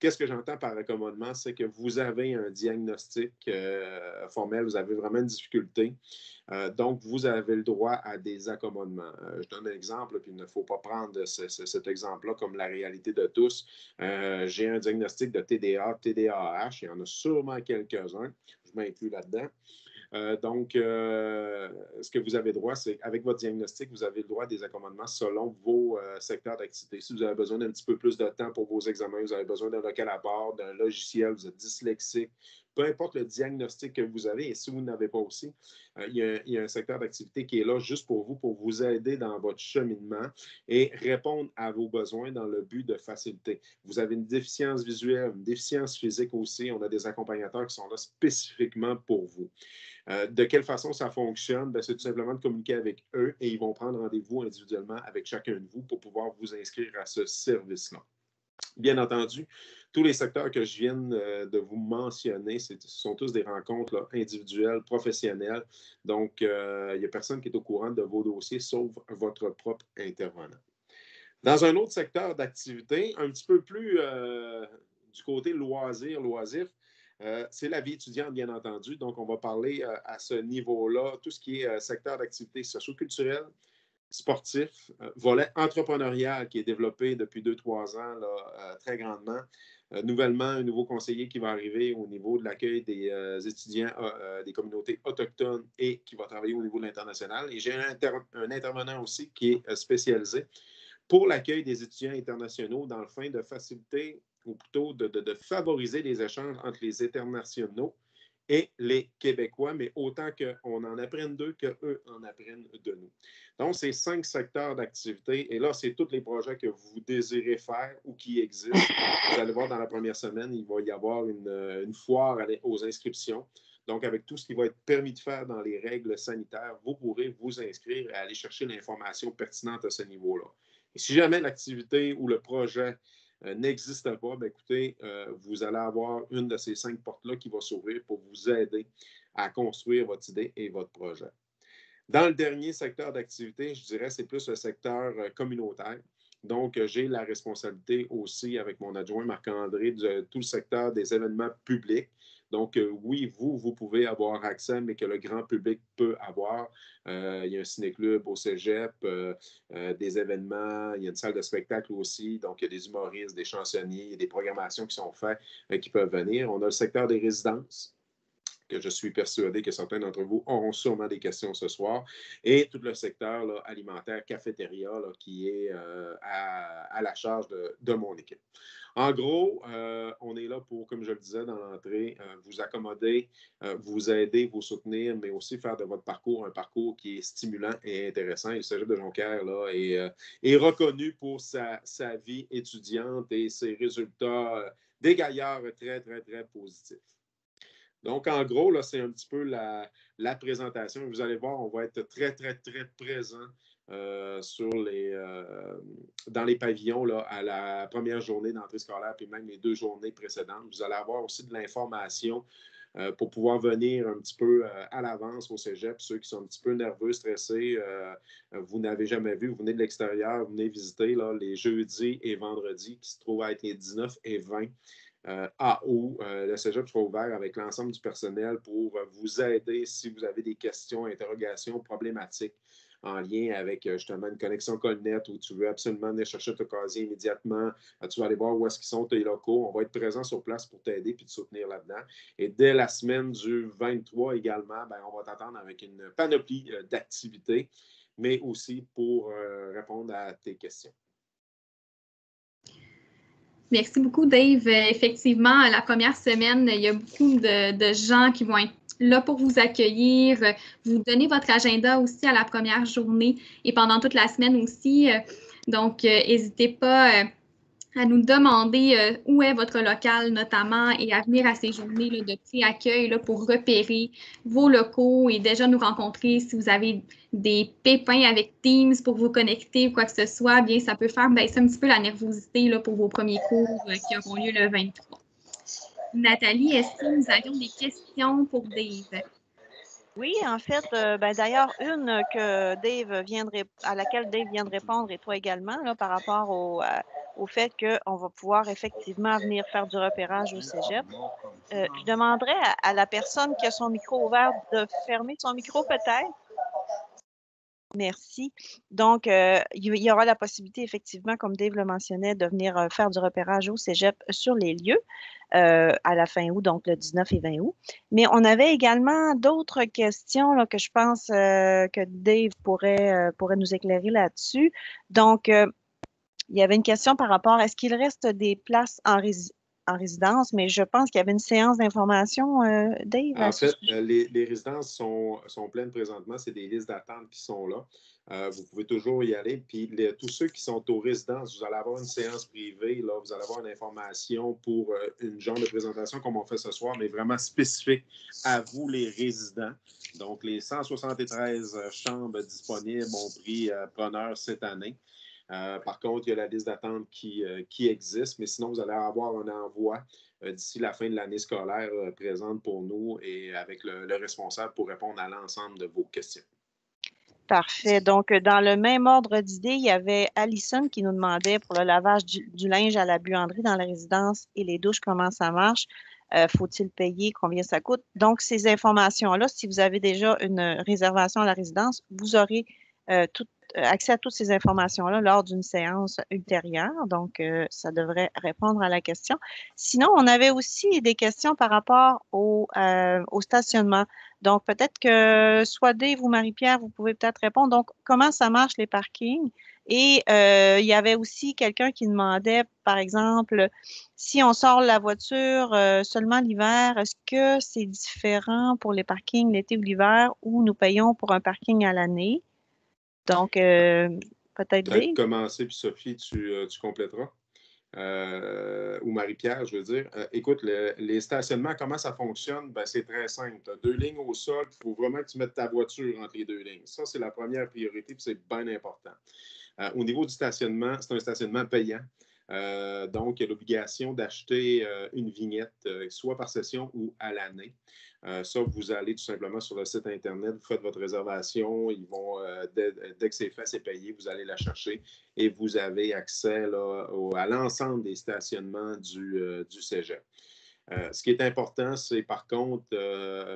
Qu'est-ce que j'entends par accommodement? C'est que vous avez un diagnostic formel, vous avez vraiment une difficulté. Donc, vous avez le droit à des accommodements. Je donne un exemple, puis il ne faut pas prendre cet exemple-là comme la réalité de tous. J'ai un diagnostic de TDA, TDAH, il y en a sûrement quelques-uns, je m'inclus là-dedans. Donc, ce que vous avez droit, c'est qu'avec votre diagnostic, vous avez le droit à des accommodements selon vos secteurs d'activité. Si vous avez besoin d'un petit peu plus de temps pour vos examens, vous avez besoin d'un local à bord, d'un logiciel, vous êtes dyslexique, peu importe le diagnostic que vous avez, et si vous n'avez pas aussi, il y a un secteur d'activité qui est là juste pour vous aider dans votre cheminement et répondre à vos besoins dans le but de faciliter. Vous avez une déficience visuelle, une déficience physique aussi, on a des accompagnateurs qui sont là spécifiquement pour vous. De quelle façon ça fonctionne? C'est tout simplement de communiquer avec eux et ils vont prendre rendez-vous individuellement avec chacun de vous pour pouvoir vous inscrire à ce service-là. Bien entendu, tous les secteurs que je viens de vous mentionner, ce sont tous des rencontres là, individuelles, professionnelles. Donc, il n'y a personne qui est au courant de vos dossiers, sauf votre propre intervenant. Dans un autre secteur d'activité, un petit peu plus du côté loisir, c'est la vie étudiante, bien entendu. Donc, on va parler à ce niveau-là, tout ce qui est secteur d'activité socio-culturelle, sportif, volet entrepreneurial qui est développé depuis 2-3 ans là, très grandement. Nouvellement, un nouveau conseiller qui va arriver au niveau de l'accueil des étudiants des communautés autochtones et qui va travailler au niveau de l'international. Et j'ai un intervenant aussi qui est spécialisé pour l'accueil des étudiants internationaux dans le fin de faciliter ou plutôt de favoriser les échanges entre les internationaux et les Québécois, mais autant qu'on en apprenne d'eux qu'eux en apprennent de nous. Donc, c'est 5 secteurs d'activité. Et là, c'est tous les projets que vous désirez faire ou qui existent. Vous allez voir dans la première semaine, il va y avoir une foire aux inscriptions. Donc, avec tout ce qui va être permis de faire dans les règles sanitaires, vous pourrez vous inscrire et aller chercher l'information pertinente à ce niveau-là. Et si jamais l'activité ou le projet n'existe pas, bien, écoutez, vous allez avoir une de ces 5 portes-là qui va s'ouvrir pour vous aider à construire votre idée et votre projet. Dans le dernier secteur d'activité, je dirais, c'est plus le secteur communautaire. Donc, j'ai la responsabilité aussi avec mon adjoint Marc-André de tout le secteur des événements publics. Donc, oui, vous pouvez avoir accès, mais que le grand public peut avoir. Il y a un ciné-club au cégep, des événements, il y a une salle de spectacle aussi. Donc, il y a des humoristes, des chansonniers, il y a des programmations qui sont faites qui peuvent venir. On a le secteur des résidences, que je suis persuadé que certains d'entre vous auront sûrement des questions ce soir, et tout le secteur là, alimentaire, cafétéria, là, qui est à la charge de mon équipe. En gros, on est là pour, comme je le disais dans l'entrée, vous accommoder, vous aider, vous soutenir, mais aussi faire de votre parcours un parcours qui est stimulant et intéressant. Et le Cégep de Jonquière là, est reconnu pour sa vie étudiante et ses résultats d'égailleurs très, très, très positifs. Donc, en gros, là, c'est un petit peu la présentation. Vous allez voir, on va être très, très, très présent dans les pavillons là, à la première journée d'entrée scolaire, puis même les 2 journées précédentes. Vous allez avoir aussi de l'information pour pouvoir venir un petit peu à l'avance au cégep. Ceux qui sont un petit peu nerveux, stressés, vous n'avez jamais vu, vous venez de l'extérieur, vous venez visiter là, les jeudis et vendredis qui se trouvent à être les 19 et 20 août. Le cégep sera ouvert avec l'ensemble du personnel pour vous aider si vous avez des questions, interrogations, problématiques en lien avec justement une connexion Colnet où tu veux absolument venir chercher ton casier immédiatement. Tu vas aller voir où est-ce qu'ils sont tes locaux. On va être présent sur place pour t'aider et te soutenir là-dedans. Et dès la semaine du 23 également, bien, on va t'attendre avec une panoplie d'activités, mais aussi pour répondre à tes questions. Merci beaucoup, Dave. Effectivement, la première semaine, il y a beaucoup de gens qui vont être là pour vous accueillir, vous donner votre agenda aussi à la première journée et pendant toute la semaine aussi. Donc, n'hésitez pas à nous demander où est votre local notamment et à venir à ces journées là, de pré-accueil là, pour repérer vos locaux et déjà nous rencontrer si vous avez des pépins avec Teams pour vous connecter ou quoi que ce soit, bien ça peut faire baisser un petit peu la nervosité là, pour vos premiers cours qui auront lieu le 23. Nathalie, est-ce que nous avions des questions pour Dave? Oui, en fait, d'ailleurs, une à laquelle Dave vient de répondre et toi également, là, par rapport au fait qu'on va pouvoir effectivement venir faire du repérage au cégep. Je demanderais à la personne qui a son micro ouvert de fermer son micro peut-être. Merci. Donc, il y aura la possibilité, effectivement, comme Dave le mentionnait, de venir faire du repérage au cégep sur les lieux à la fin août, donc le 19 et 20 août. Mais on avait également d'autres questions là, que je pense que Dave pourrait nous éclairer là-dessus. Donc, il y avait une question par rapport à est-ce qu'il reste des places en résidence, mais je pense qu'il y avait une séance d'information, Dave. En fait, les résidences sont pleines présentement. C'est des listes d'attente qui sont là. Vous pouvez toujours y aller. Puis tous ceux qui sont aux résidences, vous allez avoir une séance privée. Là, vous allez avoir une information pour une genre de présentation comme on fait ce soir, mais vraiment spécifique à vous, les résidents. Donc, les 173 chambres disponibles ont pris preneur cette année. Par contre, il y a la liste d'attente qui existe, mais sinon, vous allez avoir un envoi d'ici la fin de l'année scolaire présente pour nous et avec le responsable pour répondre à l'ensemble de vos questions. Parfait. Donc, dans le même ordre d'idée, il y avait Alison qui nous demandait pour le lavage du linge à la buanderie dans la résidence et les douches, comment ça marche. Faut-il payer? Combien ça coûte? Donc, ces informations-là, si vous avez déjà une réservation à la résidence, vous aurez accès à toutes ces informations-là lors d'une séance ultérieure. Donc, ça devrait répondre à la question. Sinon, on avait aussi des questions par rapport au stationnement. Donc, peut-être que soit Dave ou Marie-Pierre, vous pouvez peut-être répondre. Donc, comment ça marche les parkings? Et il y avait aussi quelqu'un qui demandait, par exemple, si on sort la voiture seulement l'hiver, est-ce que c'est différent pour les parkings l'été ou l'hiver ou nous payons pour un parking à l'année? Donc, peut-être Dave? Commencer, puis Sophie, tu compléteras. Ou Marie-Pierre, je veux dire. Écoute, les stationnements, comment ça fonctionne? Ben, c'est très simple. Tu as 2 lignes au sol, il faut vraiment que tu mettes ta voiture entre les 2 lignes. Ça, c'est la première priorité, puis c'est bien important. Au niveau du stationnement, c'est un stationnement payant. Donc, il y a l'obligation d'acheter une vignette, soit par session ou à l'année. Ça, vous allez tout simplement sur le site Internet, vous faites votre réservation, ils vont, dès que c'est fait, c'est payé, vous allez la chercher et vous avez accès là, à l'ensemble des stationnements du cégep. Ce qui est important, c'est par contre,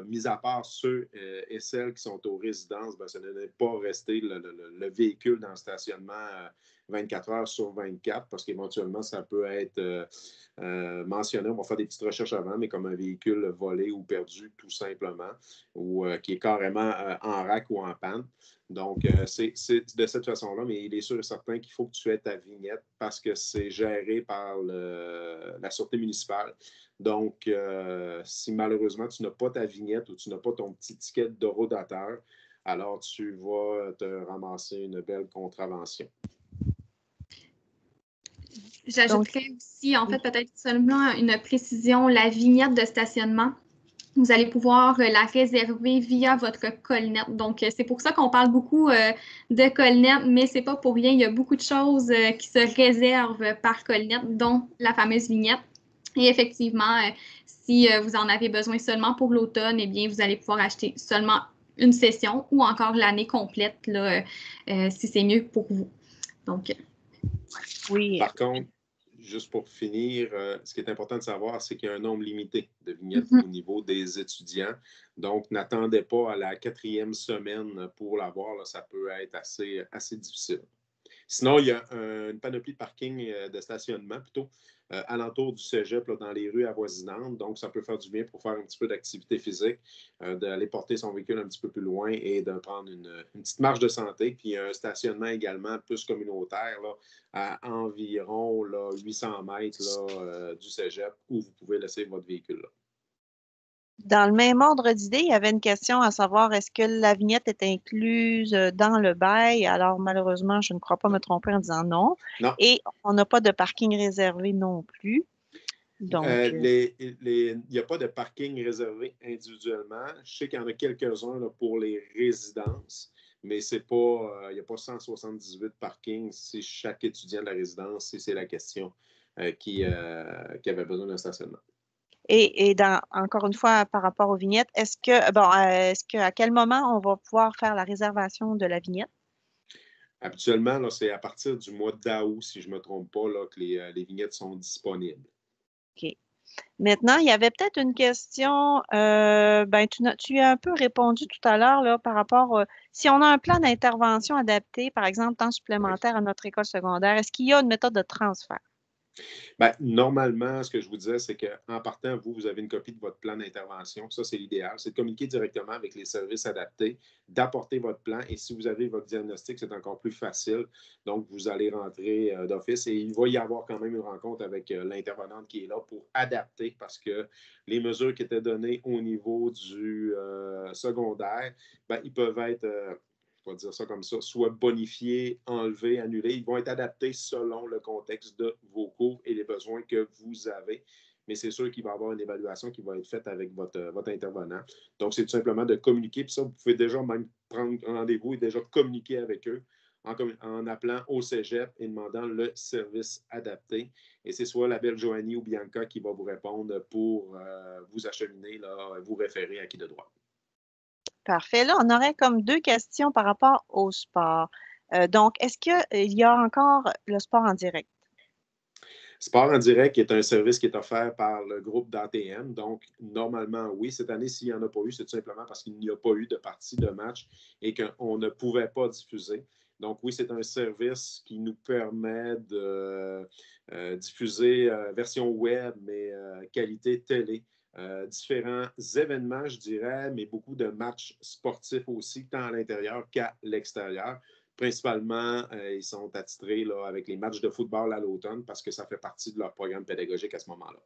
mis à part ceux et celles qui sont aux résidences, ben, ce n'est pas rester le véhicule dans le stationnement 24 heures sur 24, parce qu'éventuellement, ça peut être mentionné. On va faire des petites recherches avant, mais comme un véhicule volé ou perdu, tout simplement, ou qui est carrément en rack ou en panne. Donc, c'est de cette façon-là, mais il est sûr et certain qu'il faut que tu aies ta vignette parce que c'est géré par la sûreté municipale. Donc, si malheureusement tu n'as pas ta vignette ou tu n'as pas ton petit ticket d'horodateur, alors tu vas te ramasser une belle contravention. J'ajouterais aussi, en fait, peut-être seulement une précision, la vignette de stationnement. Vous allez pouvoir la réserver via votre Colnet. Donc, c'est pour ça qu'on parle beaucoup de Colnet, mais ce n'est pas pour rien. Il y a beaucoup de choses qui se réservent par Colnet, dont la fameuse vignette. Et effectivement, si vous en avez besoin seulement pour l'automne, eh bien, vous allez pouvoir acheter seulement une session ou encore l'année complète, là, si c'est mieux pour vous. Donc, oui. Par contre, juste pour finir, ce qui est important de savoir, c'est qu'il y a un nombre limité de vignettes au niveau des étudiants. Donc, n'attendez pas à la 4e semaine pour l'avoir. Là, ça peut être assez difficile. Sinon, il y a une panoplie de parking de stationnement plutôt alentour du cégep, là, dans les rues avoisinantes. Donc, ça peut faire du bien pour faire un petit peu d'activité physique, d'aller porter son véhicule un petit peu plus loin et de prendre une petite marche de santé. Puis, un stationnement également plus communautaire là, à environ là, 800 mètres là, du cégep où vous pouvez laisser votre véhicule là. Dans le même ordre d'idée, il y avait une question à savoir est-ce que la vignette est incluse dans le bail? Alors, malheureusement, je ne crois pas me tromper en disant non. Non. Et on n'a pas de parking réservé non plus. Donc, il n'y a pas de parking réservé individuellement. Je sais qu'il y en a quelques-uns là, pour les résidences, mais c'est pas, il n'y a pas 178 parkings si chaque étudiant de la résidence, si c'est la question, qui avait besoin d'un stationnement. Et encore une fois, par rapport aux vignettes, est-ce que à quel moment on va pouvoir faire la réservation de la vignette? Habituellement, là, c'est à partir du mois d'août, si je ne me trompe pas, là, que les vignettes sont disponibles. OK. Maintenant, il y avait peut-être une question, tu as un peu répondu tout à l'heure là, par rapport, si on a un plan d'intervention adapté, par exemple, temps supplémentaire à notre école secondaire, est-ce qu'il y a une méthode de transfert? Bien, normalement, ce que je vous disais, c'est qu'en partant, vous avez une copie de votre plan d'intervention. Ça, c'est l'idéal. C'est de communiquer directement avec les services adaptés, d'apporter votre plan. Et si vous avez votre diagnostic, c'est encore plus facile. Donc, vous allez rentrer d'office et il va y avoir quand même une rencontre avec l'intervenante qui est là pour adapter parce que les mesures qui étaient données au niveau du secondaire, bien, ils peuvent être on va dire ça comme ça, soit bonifiés, enlevés, annulés. Ils vont être adaptés selon le contexte de vos cours et les besoins que vous avez. Mais c'est sûr qu'il va y avoir une évaluation qui va être faite avec votre intervenant. Donc, c'est tout simplement de communiquer. Puis ça, vous pouvez déjà même prendre un rendez-vous et déjà communiquer avec eux en appelant au cégep et demandant le service adapté. Et c'est soit la belle Joanie ou Bianca qui va vous répondre pour vous acheminer, là, vous référer à qui de droit. Parfait. Là, on aurait comme 2 questions par rapport au sport. Donc, est-ce qu'il y a encore le sport en direct? Sport en direct est un service qui est offert par le groupe d'ATM. Donc, normalement, oui. Cette année, s'il n'y en a pas eu, c'est tout simplement parce qu'il n'y a pas eu de partie de match et qu'on ne pouvait pas diffuser. Donc, oui, c'est un service qui nous permet de diffuser version web, mais qualité télé. Différents événements, je dirais, mais beaucoup de matchs sportifs aussi, tant à l'intérieur qu'à l'extérieur. Principalement, ils sont attitrés là, avec les matchs de football à l'automne parce que ça fait partie de leur programme pédagogique à ce moment-là.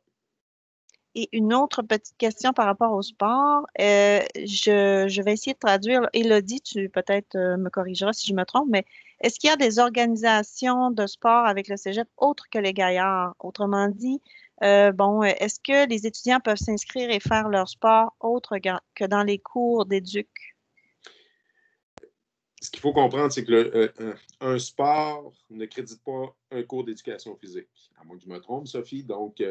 Et une autre petite question par rapport au sport. Je vais essayer de traduire. Élodie, tu peut-être me corrigeras si je me trompe, mais est-ce qu'il y a des organisations de sport avec le cégep autres que les gaillards? Autrement dit, est-ce que les étudiants peuvent s'inscrire et faire leur sport autre que dans les cours d'éduc? ce qu'il faut comprendre, c'est que un sport ne crédite pas un cours d'éducation physique. À moins que je me trompe, Sophie. Donc,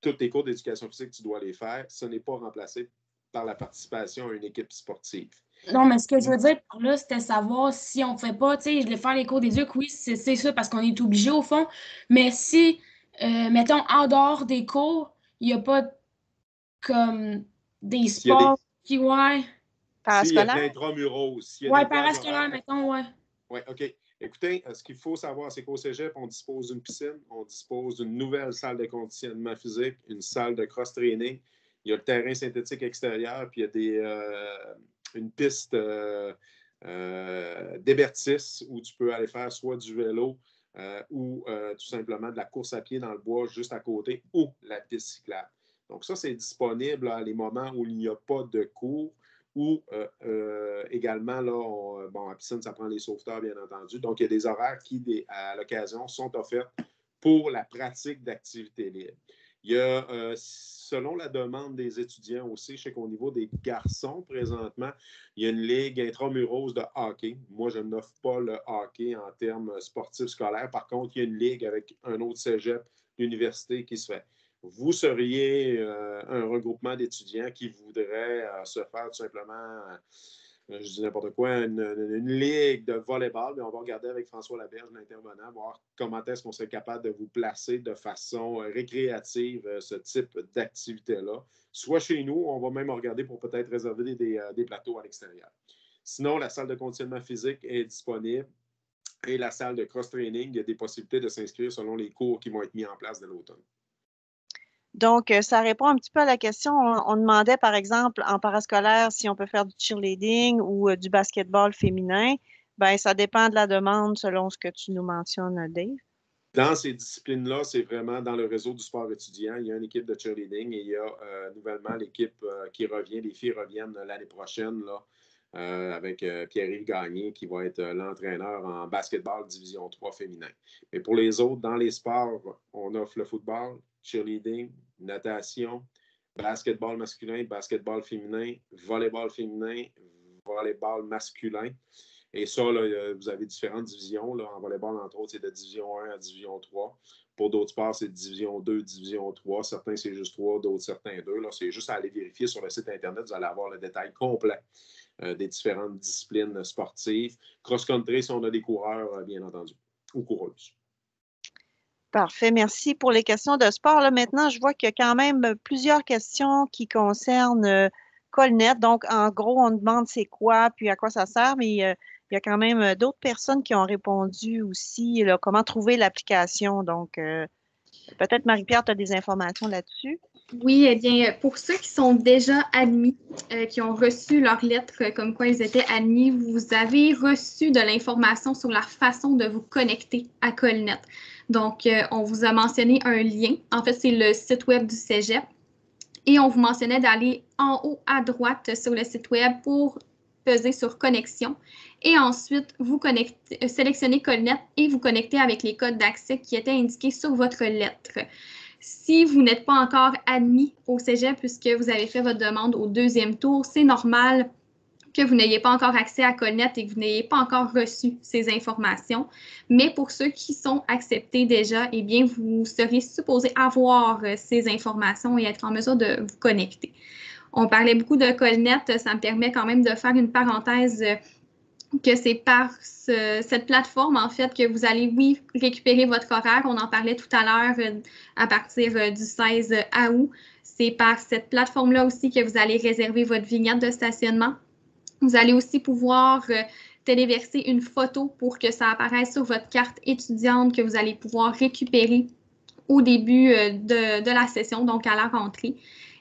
tous tes cours d'éducation physique, tu dois les faire. Ce n'est pas remplacé par la participation à une équipe sportive. Non, mais ce que je veux dire par là, c'était savoir si on ne fait pas, tu sais, je vais faire les cours d'éduc, oui, c'est ça, parce qu'on est obligé au fond. Mais si, mettons, en dehors des cours, il n'y a pas comme des sports qui, ouais. S'il y a de l'intramuraux, ouais, parascolaire, mettons, ouais. Oui, OK. Écoutez, ce qu'il faut savoir, c'est qu'au Cégep, on dispose d'une piscine, on dispose d'une nouvelle salle de conditionnement physique, une salle de cross-training. Il y a le terrain synthétique extérieur, puis il y a une piste d'hébertis où tu peux aller faire soit du vélo ou tout simplement de la course à pied dans le bois juste à côté ou la piste cyclable. Donc ça, c'est disponible à les moments où il n'y a pas de cours. Ou également, là, à piscine, ça prend les sauveteurs, bien entendu. Donc, il y a des horaires qui, à l'occasion, sont offerts pour la pratique d'activités libres. Il y a, selon la demande des étudiants aussi, je sais qu'au niveau des garçons, présentement, il y a une ligue intramurose de hockey. Moi, je n'offre pas le hockey en termes sportifs scolaires. Par contre, il y a une ligue avec un autre cégep d'université qui se fait. Vous seriez un regroupement d'étudiants qui voudraient se faire tout simplement, je dis n'importe quoi, une ligue de volleyball. Mais on va regarder avec François Laberge, l'intervenant, voir comment est-ce qu'on serait capable de vous placer de façon récréative ce type d'activité-là. Soit chez nous, on va même regarder pour peut-être réserver des plateaux à l'extérieur. Sinon, la salle de conditionnement physique est disponible. Et la salle de cross-training, il y a des possibilités de s'inscrire selon les cours qui vont être mis en place de l'automne. Donc, ça répond un petit peu à la question. On demandait, par exemple, en parascolaire, si on peut faire du cheerleading ou du basketball féminin. Bien, ça dépend de la demande selon ce que tu nous mentionnes, Dave. Dans ces disciplines-là, c'est vraiment dans le réseau du sport étudiant. Il y a une équipe de cheerleading et il y a nouvellement l'équipe qui revient. Les filles reviennent l'année prochaine là, avec Pierre-Yves Gagné qui va être l'entraîneur en basketball division 3 féminin. Mais pour les autres, dans les sports, on offre le football, cheerleading, natation, basketball masculin, basketball féminin, volleyball masculin. Et ça, là, vous avez différentes divisions. Là. En volleyball, entre autres, c'est de division 1 à division 3. Pour d'autres sports, c'est division 2, division 3. Certains, c'est juste 3, d'autres, certains 2. Là, c'est juste à aller vérifier sur le site Internet. Vous allez avoir le détail complet des différentes disciplines sportives. Cross-country, si on a des coureurs, bien entendu, ou coureuses. Parfait, merci pour les questions de sport. Là, maintenant, je vois qu'il y a quand même plusieurs questions qui concernent Colnet. Donc, en gros, on demande c'est quoi, puis à quoi ça sert, mais il y a quand même d'autres personnes qui ont répondu aussi, là, comment trouver l'application. Donc, peut-être, Marie-Pierre, tu as des informations là-dessus? Oui, eh bien, pour ceux qui sont déjà admis, qui ont reçu leur lettre comme quoi ils étaient admis, vous avez reçu de l'information sur la façon de vous connecter à Colnet. Donc, on vous a mentionné un lien. En fait, c'est le site web du Cégep. Et on vous mentionnait d'aller en haut à droite sur le site web pour peser sur connexion. Et ensuite, vous sélectionnez Colnet et vous connectez avec les codes d'accès qui étaient indiqués sur votre lettre. Si vous n'êtes pas encore admis au Cégep puisque vous avez fait votre demande au deuxième tour, c'est normal que vous n'ayez pas encore accès à Colnet et que vous n'ayez pas encore reçu ces informations. Mais pour ceux qui sont acceptés déjà, eh bien, vous serez supposé avoir ces informations et être en mesure de vous connecter. On parlait beaucoup de Colnet, ça me permet quand même de faire une parenthèse que c'est par cette plateforme, en fait, que vous allez, oui, récupérer votre horaire. On en parlait tout à l'heure à partir du 16 août. C'est par cette plateforme-là aussi que vous allez réserver votre vignette de stationnement. Vous allez aussi pouvoir téléverser une photo pour que ça apparaisse sur votre carte étudiante que vous allez pouvoir récupérer au début de la session, donc à la rentrée.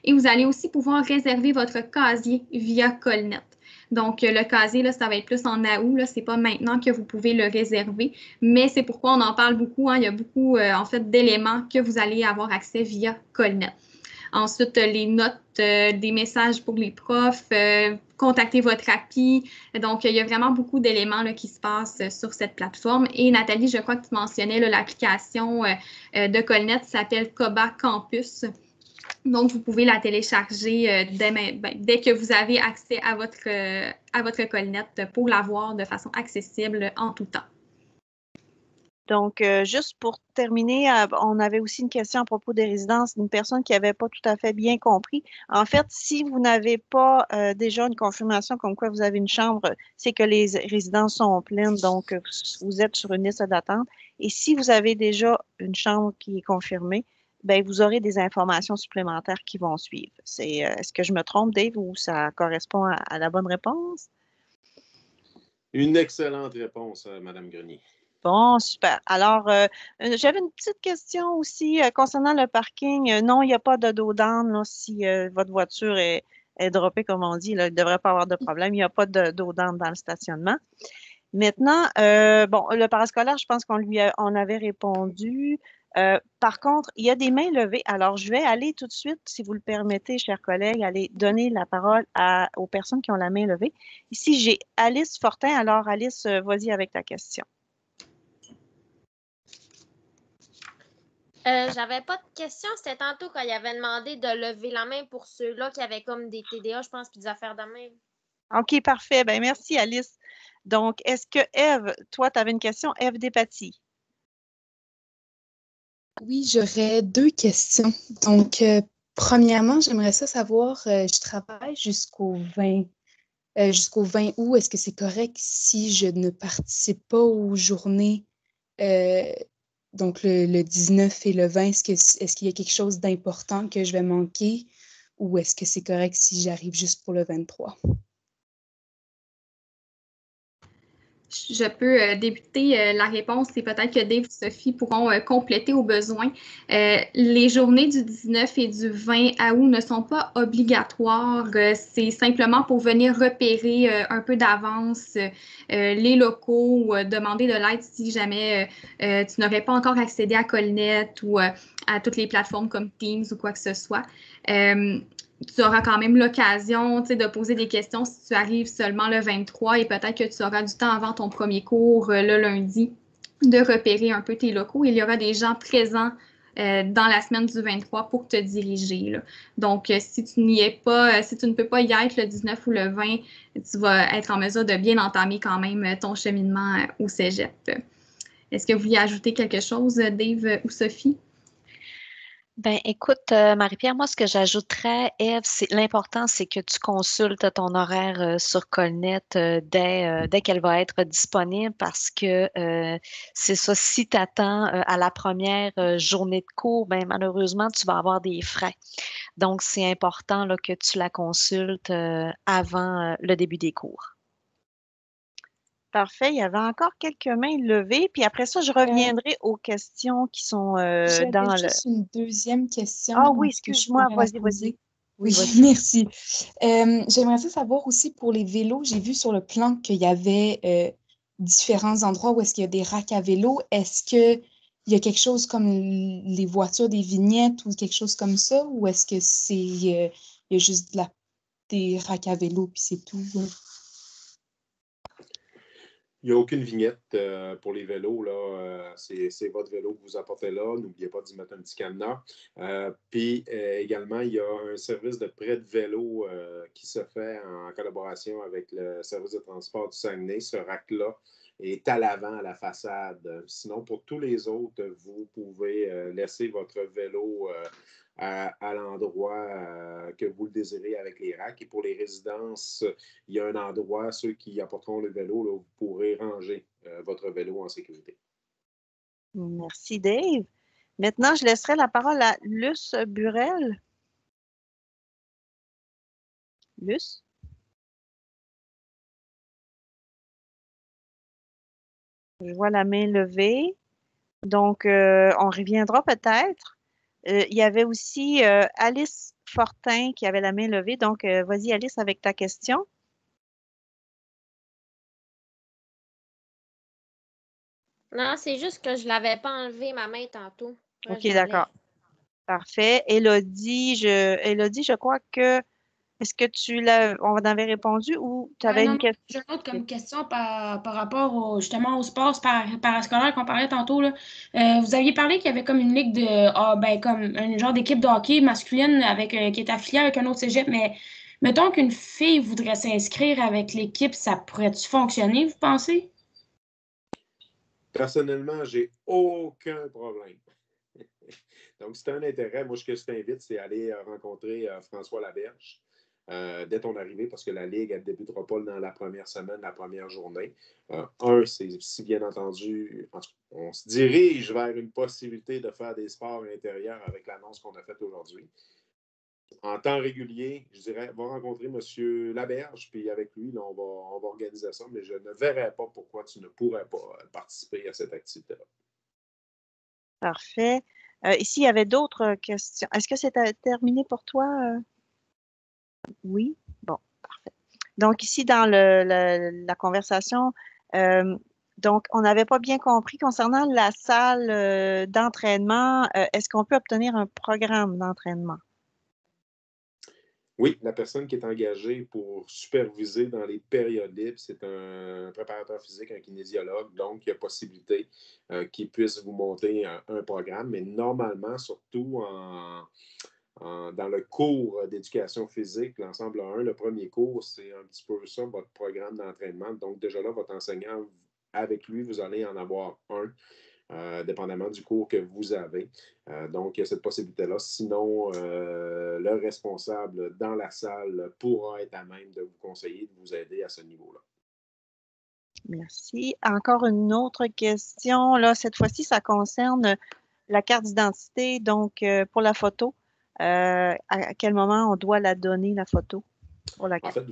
Et vous allez aussi pouvoir réserver votre casier via Colnet. Donc, le casier, là, ça va être plus en août. Ce n'est pas maintenant que vous pouvez le réserver, mais c'est pourquoi on en parle beaucoup. Hein. Il y a beaucoup, en fait, d'éléments que vous allez avoir accès via Colnet. Ensuite, les notes, des messages pour les profs, contacter votre API. Donc, il y a vraiment beaucoup d'éléments qui se passent sur cette plateforme. Et Nathalie, je crois que tu mentionnais l'application de Colnet qui s'appelle Coba Campus. Donc, vous pouvez la télécharger dès que vous avez accès à votre collinette pour la voir de façon accessible en tout temps. Donc, juste pour terminer, on avait aussi une question à propos des résidences, d'une personne qui n'avait pas tout à fait bien compris. En fait, si vous n'avez pas déjà une confirmation comme quoi vous avez une chambre, c'est que les résidences sont pleines, donc vous êtes sur une liste d'attente. Et si vous avez déjà une chambre qui est confirmée, ben, vous aurez des informations supplémentaires qui vont suivre. Est-ce que je me trompe, Dave, ou ça correspond à la bonne réponse? Une excellente réponse, Mme Grenier. Bon, super. Alors, j'avais une petite question aussi concernant le parking. Non, il n'y a pas de dos d'âne là, si votre voiture est droppée, comme on dit. Là, il ne devrait pas avoir de problème. Il n'y a pas de dos d'âne dans le stationnement. Maintenant, bon, le parascolaire, je pense on avait répondu. Par contre, il y a des mains levées. Alors, je vais aller tout de suite, si vous le permettez, chers collègues, aller donner la parole aux personnes qui ont la main levée. Ici, j'ai Alice Fortin. Alors, Alice, vas-y avec ta question. J'avais pas de question. C'était tantôt quand il avait demandé de lever la main pour ceux-là qui avaient comme des TDA, je pense, puis des affaires de même. OK, parfait. Ben, merci, Alice. Donc, est-ce que Ève, toi, tu avais une question? Ève Despatie. Oui, j'aurais 2 questions. Donc, premièrement, j'aimerais savoir, je travaille jusqu'au 20 août. Est-ce que c'est correct si je ne participe pas aux journées, donc le 19 et le 20? Est-ce qu'il y a quelque chose d'important que je vais manquer ou est-ce que c'est correct si j'arrive juste pour le 23? Je peux débuter la réponse et peut-être que Dave et Sophie pourront compléter au besoin. Les journées du 19 et du 20 août ne sont pas obligatoires. C'est simplement pour venir repérer un peu d'avance les locaux ou demander de l'aide si jamais tu n'aurais pas encore accédé à Collinette ou à toutes les plateformes comme Teams ou quoi que ce soit. Tu auras quand même l'occasion de poser des questions si tu arrives seulement le 23 et peut-être que tu auras du temps avant ton premier cours le lundi de repérer un peu tes locaux. Il y aura des gens présents dans la semaine du 23 pour te diriger. Là. Donc, si tu n'y es pas, si tu ne peux pas y être le 19 ou le 20, tu vas être en mesure de bien entamer quand même ton cheminement au cégep. Est-ce que vous vouliez ajouter quelque chose, Dave ou Sophie? Ben, écoute, Marie-Pierre, moi, ce que j'ajouterais, Ève, l'important, c'est que tu consultes ton horaire sur Collinette dès qu'elle va être disponible parce que c'est ça, si tu attends à la première journée de cours, ben, malheureusement, tu vas avoir des frais. Donc, c'est important là, que tu la consultes avant le début des cours. Parfait. Il y avait encore quelques mains levées. Puis après ça, je reviendrai aux questions qui sont J'avais dans le... juste une deuxième question. Ah oui, Est-ce que je excuse-moi, pourrais la vas-y. poser? Oui, Oui, vas-y. merci. J'aimerais savoir aussi pour les vélos, j'ai vu sur le plan qu'il y avait différents endroits où est-ce qu'il y a des racks à vélo. Est-ce qu'il y a quelque chose comme les voitures, des vignettes ou quelque chose comme ça? Ou est-ce que il y a juste des racks à vélo puis c'est tout? Il n'y a aucune vignette pour les vélos. Là. C'est votre vélo que vous apportez là. N'oubliez pas d'y mettre un petit cadenas. Puis également, il y a un service de prêt de vélo qui se fait en collaboration avec le service de transport du Saguenay. Ce rack-là est à l'avant, à la façade. Sinon, pour tous les autres, vous pouvez laisser votre vélo à l'endroit que vous le désirez avec les racks. Et pour les résidences, il y a un endroit, ceux qui apporteront le vélo, là, vous pourrez ranger votre vélo en sécurité. Merci, Dave. Maintenant, je laisserai la parole à Luce Burel. Luce? Je vois la main levée. Donc, on reviendra peut-être. Il y avait aussi Alice Fortin qui avait la main levée. Donc, vas-y, Alice, avec ta question. Non, c'est juste que je l'avais pas enlevé ma main tantôt. Là, OK, je l'enlève. d'accord. Parfait. Élodie, je crois que Est-ce que on en avait répondu ou tu avais Non, une non, question? j'ai une autre comme question par rapport justement au sport parascolaire qu'on parlait tantôt, là. Vous aviez parlé qu'il y avait comme une ligue comme un genre d'équipe de hockey masculine qui est affiliée avec un autre cégep, mais mettons qu'une fille voudrait s'inscrire avec l'équipe, ça pourrait-tu fonctionner, vous pensez? Personnellement, j'ai aucun problème. Donc, si tu as un intérêt, moi, ce que je t'invite, c'est aller rencontrer François Laberge dès ton arrivée, parce que la Ligue, elle ne débutera pas dans la première semaine, la première journée. C'est si bien entendu, on se dirige vers une possibilité de faire des sports intérieurs avec l'annonce qu'on a faite aujourd'hui. En temps régulier, je dirais, va rencontrer M. Laberge, puis avec lui, là, on va organiser ça, mais je ne verrais pas pourquoi tu ne pourrais pas participer à cette activité-là. Parfait. Ici, il y avait d'autres questions. Est-ce que c'est terminé pour toi? Oui? Bon, parfait. Donc, ici, dans la conversation, donc, on n'avait pas bien compris concernant la salle d'entraînement. Est-ce qu'on peut obtenir un programme d'entraînement? Oui, la personne qui est engagée pour superviser dans les périodes libres, c'est un préparateur physique, un kinésiologue. Donc, il y a possibilité qu'il puisse vous monter un programme, mais normalement, surtout dans le cours d'éducation physique, l'ensemble 1, le premier cours, c'est un petit peu ça, votre programme d'entraînement. Donc, déjà là, votre enseignant, avec lui, vous allez en avoir un. Dépendamment du cours que vous avez. Donc, il y a cette possibilité-là. Sinon, le responsable dans la salle pourra être à même de vous conseiller, de vous aider à ce niveau-là. Merci. Encore une autre question. Là, cette fois-ci, ça concerne la carte d'identité. Donc, pour la photo, à quel moment on doit la donner, la photo, pour la En carte? fait,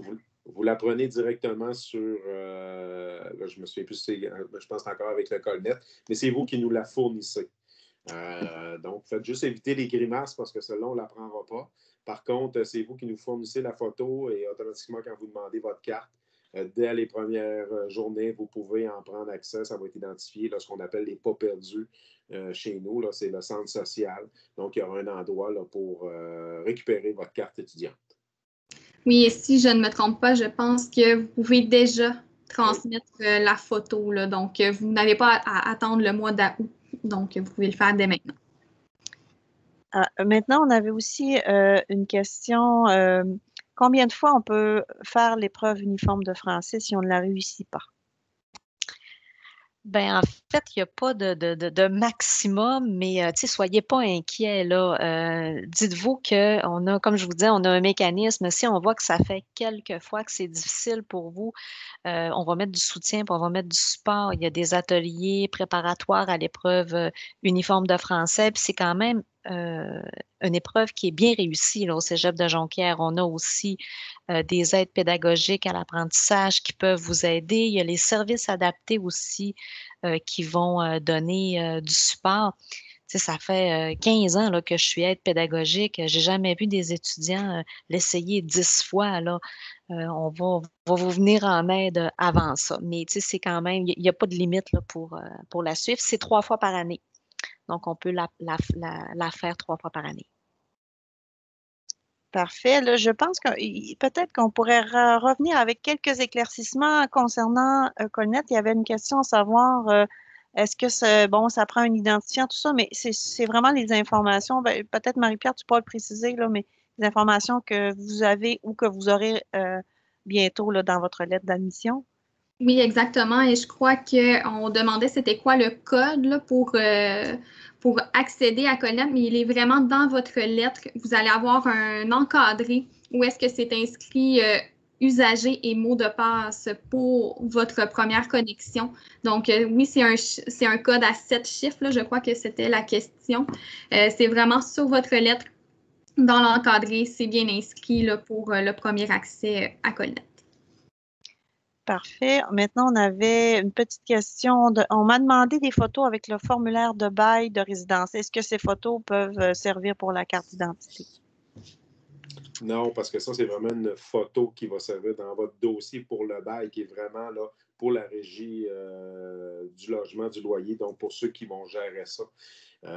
vous la prenez directement sur, là, je me souviens plus, je pense encore avec le Colnet, mais c'est vous qui nous la fournissez. Donc, faites juste éviter les grimaces parce que celle-là, on ne la prendra pas. Par contre, c'est vous qui nous fournissez la photo et automatiquement, quand vous demandez votre carte, dès les premières journées, vous pouvez en prendre accès. Ça va être identifié, là, ce qu'on appelle les pas perdus chez nous. Là, c'est le centre social. Donc, il y aura un endroit là, pour récupérer votre carte étudiante. Oui, et si je ne me trompe pas, je pense que vous pouvez déjà transmettre Oui. la photo. Là, donc, vous n'avez pas à attendre le mois d'août. Donc, vous pouvez le faire dès maintenant. Maintenant, on avait aussi une question. Combien de fois on peut faire l'épreuve uniforme de français si on ne la réussit pas? Ben, en fait, il n'y a pas de maximum, mais soyez pas inquiets, là. Dites-vous qu'on a, comme je vous disais, on a un mécanisme. Si on voit que ça fait quelques fois que c'est difficile pour vous, on va mettre du soutien, puis on va mettre du support. Il y a des ateliers préparatoires à l'épreuve uniforme de français, puis c'est quand même une épreuve qui est bien réussie là, au Cégep de Jonquière. On a aussi des aides pédagogiques à l'apprentissage qui peuvent vous aider. Il y a les services adaptés aussi qui vont donner du support. Tu sais, ça fait 15 ans là, que je suis aide pédagogique. J'ai jamais vu des étudiants l'essayer 10 fois. Là. On va vous venir en aide avant ça. Mais tu sais, c'est quand même, il n'y a pas de limite là, pour la suivre. C'est 3 fois par année. Donc, on peut la faire 3 fois par année. Parfait. Là, je pense que peut-être qu'on pourrait revenir avec quelques éclaircissements concernant Colnet. Il y avait une question à savoir est-ce que ça prend un identifiant, tout ça, mais c'est vraiment les informations. Ben, peut-être, Marie-Pierre, tu pourras le préciser, là, mais les informations que vous avez ou que vous aurez bientôt là, dans votre lettre d'admission. Oui, exactement. Et je crois qu'on demandait c'était quoi le code là, pour accéder à Colnet, mais il est vraiment dans votre lettre. Vous allez avoir un encadré où est-ce que c'est inscrit usager et mot de passe pour votre première connexion. Donc, oui, c'est un code à 7 chiffres. Là, je crois que c'était la question. C'est vraiment sur votre lettre, dans l'encadré, c'est bien inscrit là, pour le premier accès à Colnet. Parfait. Maintenant, on avait une petite question. On m'a demandé des photos avec le formulaire de bail de résidence. Est-ce que ces photos peuvent servir pour la carte d'identité? Non, parce que ça, c'est vraiment une photo qui va servir dans votre dossier pour le bail, qui est vraiment là pour la régie du logement, du loyer, donc pour ceux qui vont gérer ça.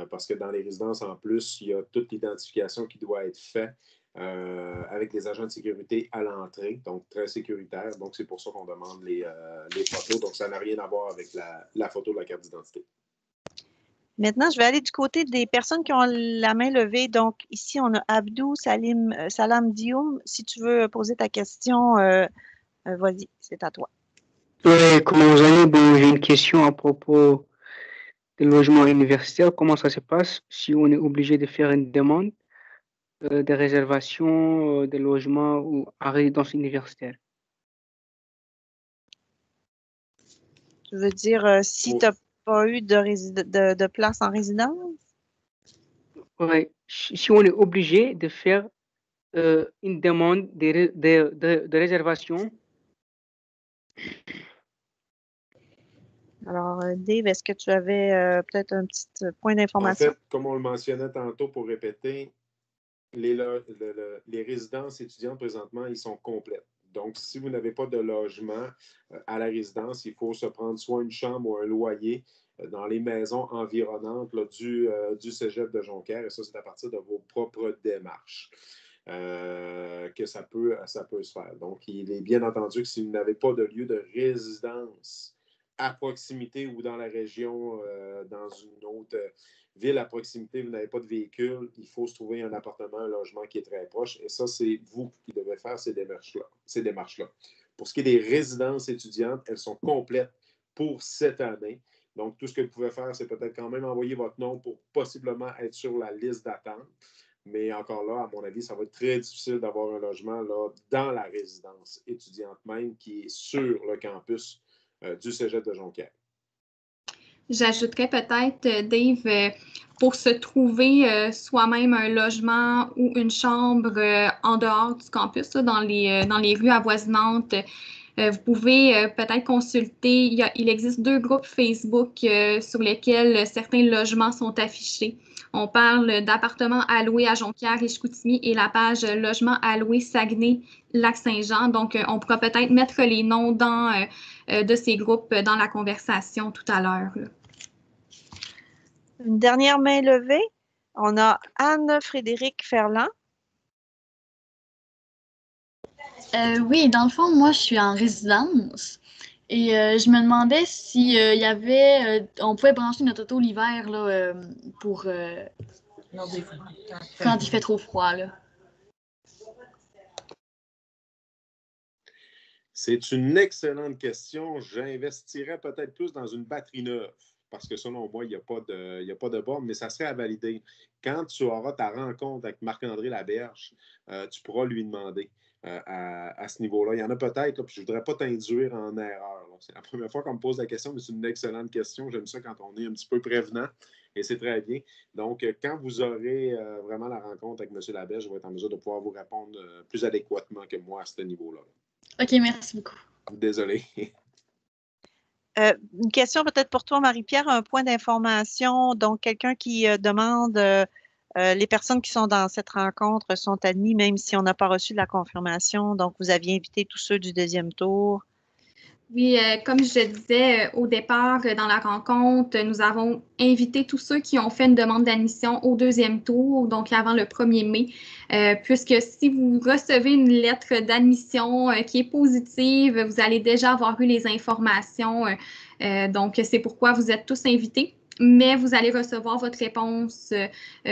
Parce que dans les résidences, en plus, il y a toute l'identification qui doit être faite. avec les agents de sécurité à l'entrée, donc très sécuritaire. Donc, c'est pour ça qu'on demande les photos. Donc, ça n'a rien à voir avec la photo de la carte d'identité. Maintenant, je vais aller du côté des personnes qui ont la main levée. Donc, ici, on a Abdou Salam Dioum. Si tu veux poser ta question, vas-y, c'est à toi. Oui, comment vous allez? Bon, j'ai une question à propos des logements universitaires. Comment ça se passe si on est obligé de faire une demande de réservation de logements ou à résidence universitaire? Tu veux dire si tu n'as pas eu de place en résidence? Oui, si on est obligé de faire une demande de réservation. Alors, Dave, est-ce que tu avais peut-être un petit point d'information? En fait, comme on le mentionnait tantôt pour répéter, les résidences étudiantes présentement, ils sont complètes. Donc, si vous n'avez pas de logement à la résidence, il faut se prendre soit une chambre ou un loyer dans les maisons environnantes là, du Cégep de Jonquière. Et ça, c'est à partir de vos propres démarches que ça peut se faire. Donc, il est bien entendu que si vous n'avez pas de lieu de résidence à proximité ou dans la région, dans une autre ville à proximité, vous n'avez pas de véhicule, il faut se trouver un appartement, un logement qui est très proche. Et ça, c'est vous qui devez faire ces démarches-là. Pour ce qui est des résidences étudiantes, elles sont complètes pour cette année. Donc, tout ce que vous pouvez faire, c'est peut-être quand même envoyer votre nom pour possiblement être sur la liste d'attente. Mais encore là, à mon avis, ça va être très difficile d'avoir un logement là, dans la résidence étudiante même qui est sur le campus du Cégep de Jonquière. J'ajouterais peut-être, Dave, pour se trouver soi-même un logement ou une chambre en dehors du campus, là, dans les rues avoisinantes, vous pouvez peut-être consulter. Il existe 2 groupes Facebook sur lesquels certains logements sont affichés. On parle d'appartements à louer à Jonquière et Chicoutimi et la page logement à louer Saguenay-Lac-Saint-Jean. Donc, on pourra peut-être mettre les noms de ces groupes dans la conversation tout à l'heure. Une dernière main levée. On a Anne-Frédérique Ferland. Oui, dans le fond, moi, je suis en résidence et je me demandais si on pouvait brancher notre auto l'hiver là, pour quand il fait trop froid là. C'est une excellente question. J'investirais peut-être plus dans une batterie neuve parce que selon moi, il n'y a pas de borne, mais ça serait à valider. Quand tu auras ta rencontre avec Marc-André Laberge, tu pourras lui demander à ce niveau-là. Il y en a peut-être, là, puis je ne voudrais pas t'induire en erreur. Là. C'est la première fois qu'on me pose la question, mais c'est une excellente question. J'aime ça quand on est un petit peu prévenant et c'est très bien. Donc, quand vous aurez vraiment la rencontre avec M. Laberge, je vais être en mesure de pouvoir vous répondre plus adéquatement que moi à ce niveau-là. OK, merci beaucoup. Désolé. Une question peut-être pour toi, Marie-Pierre, un point d'information. Donc, quelqu'un qui demande les personnes qui sont dans cette rencontre sont admis, même si on n'a pas reçu la confirmation. Donc, vous aviez invité tous ceux du 2e tour. Oui, comme je disais au départ dans la rencontre, nous avons invité tous ceux qui ont fait une demande d'admission au 2e tour, donc avant le 1er mai, puisque si vous recevez une lettre d'admission qui est positive, vous allez déjà avoir eu les informations. Donc, c'est pourquoi vous êtes tous invités. Mais vous allez recevoir votre réponse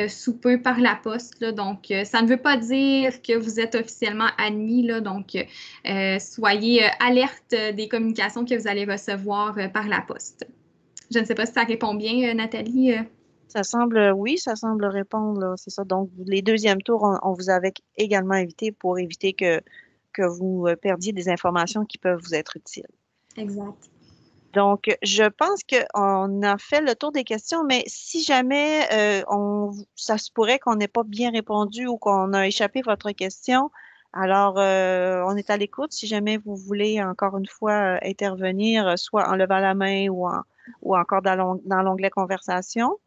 sous peu par la poste. Là. Donc, ça ne veut pas dire que vous êtes officiellement admis. Là. Donc, soyez alerte des communications que vous allez recevoir par la poste. Je ne sais pas si ça répond bien, Nathalie. Ça semble répondre. C'est ça. Donc, les 2e tours, on vous avait également invité pour éviter que vous perdiez des informations qui peuvent vous être utiles. Exact. Donc, je pense qu'on a fait le tour des questions, mais si jamais ça se pourrait qu'on n'ait pas bien répondu ou qu'on a échappé votre question, alors on est à l'écoute. Si jamais vous voulez encore une fois intervenir, soit en levant la main ou encore dans l'onglet conversation.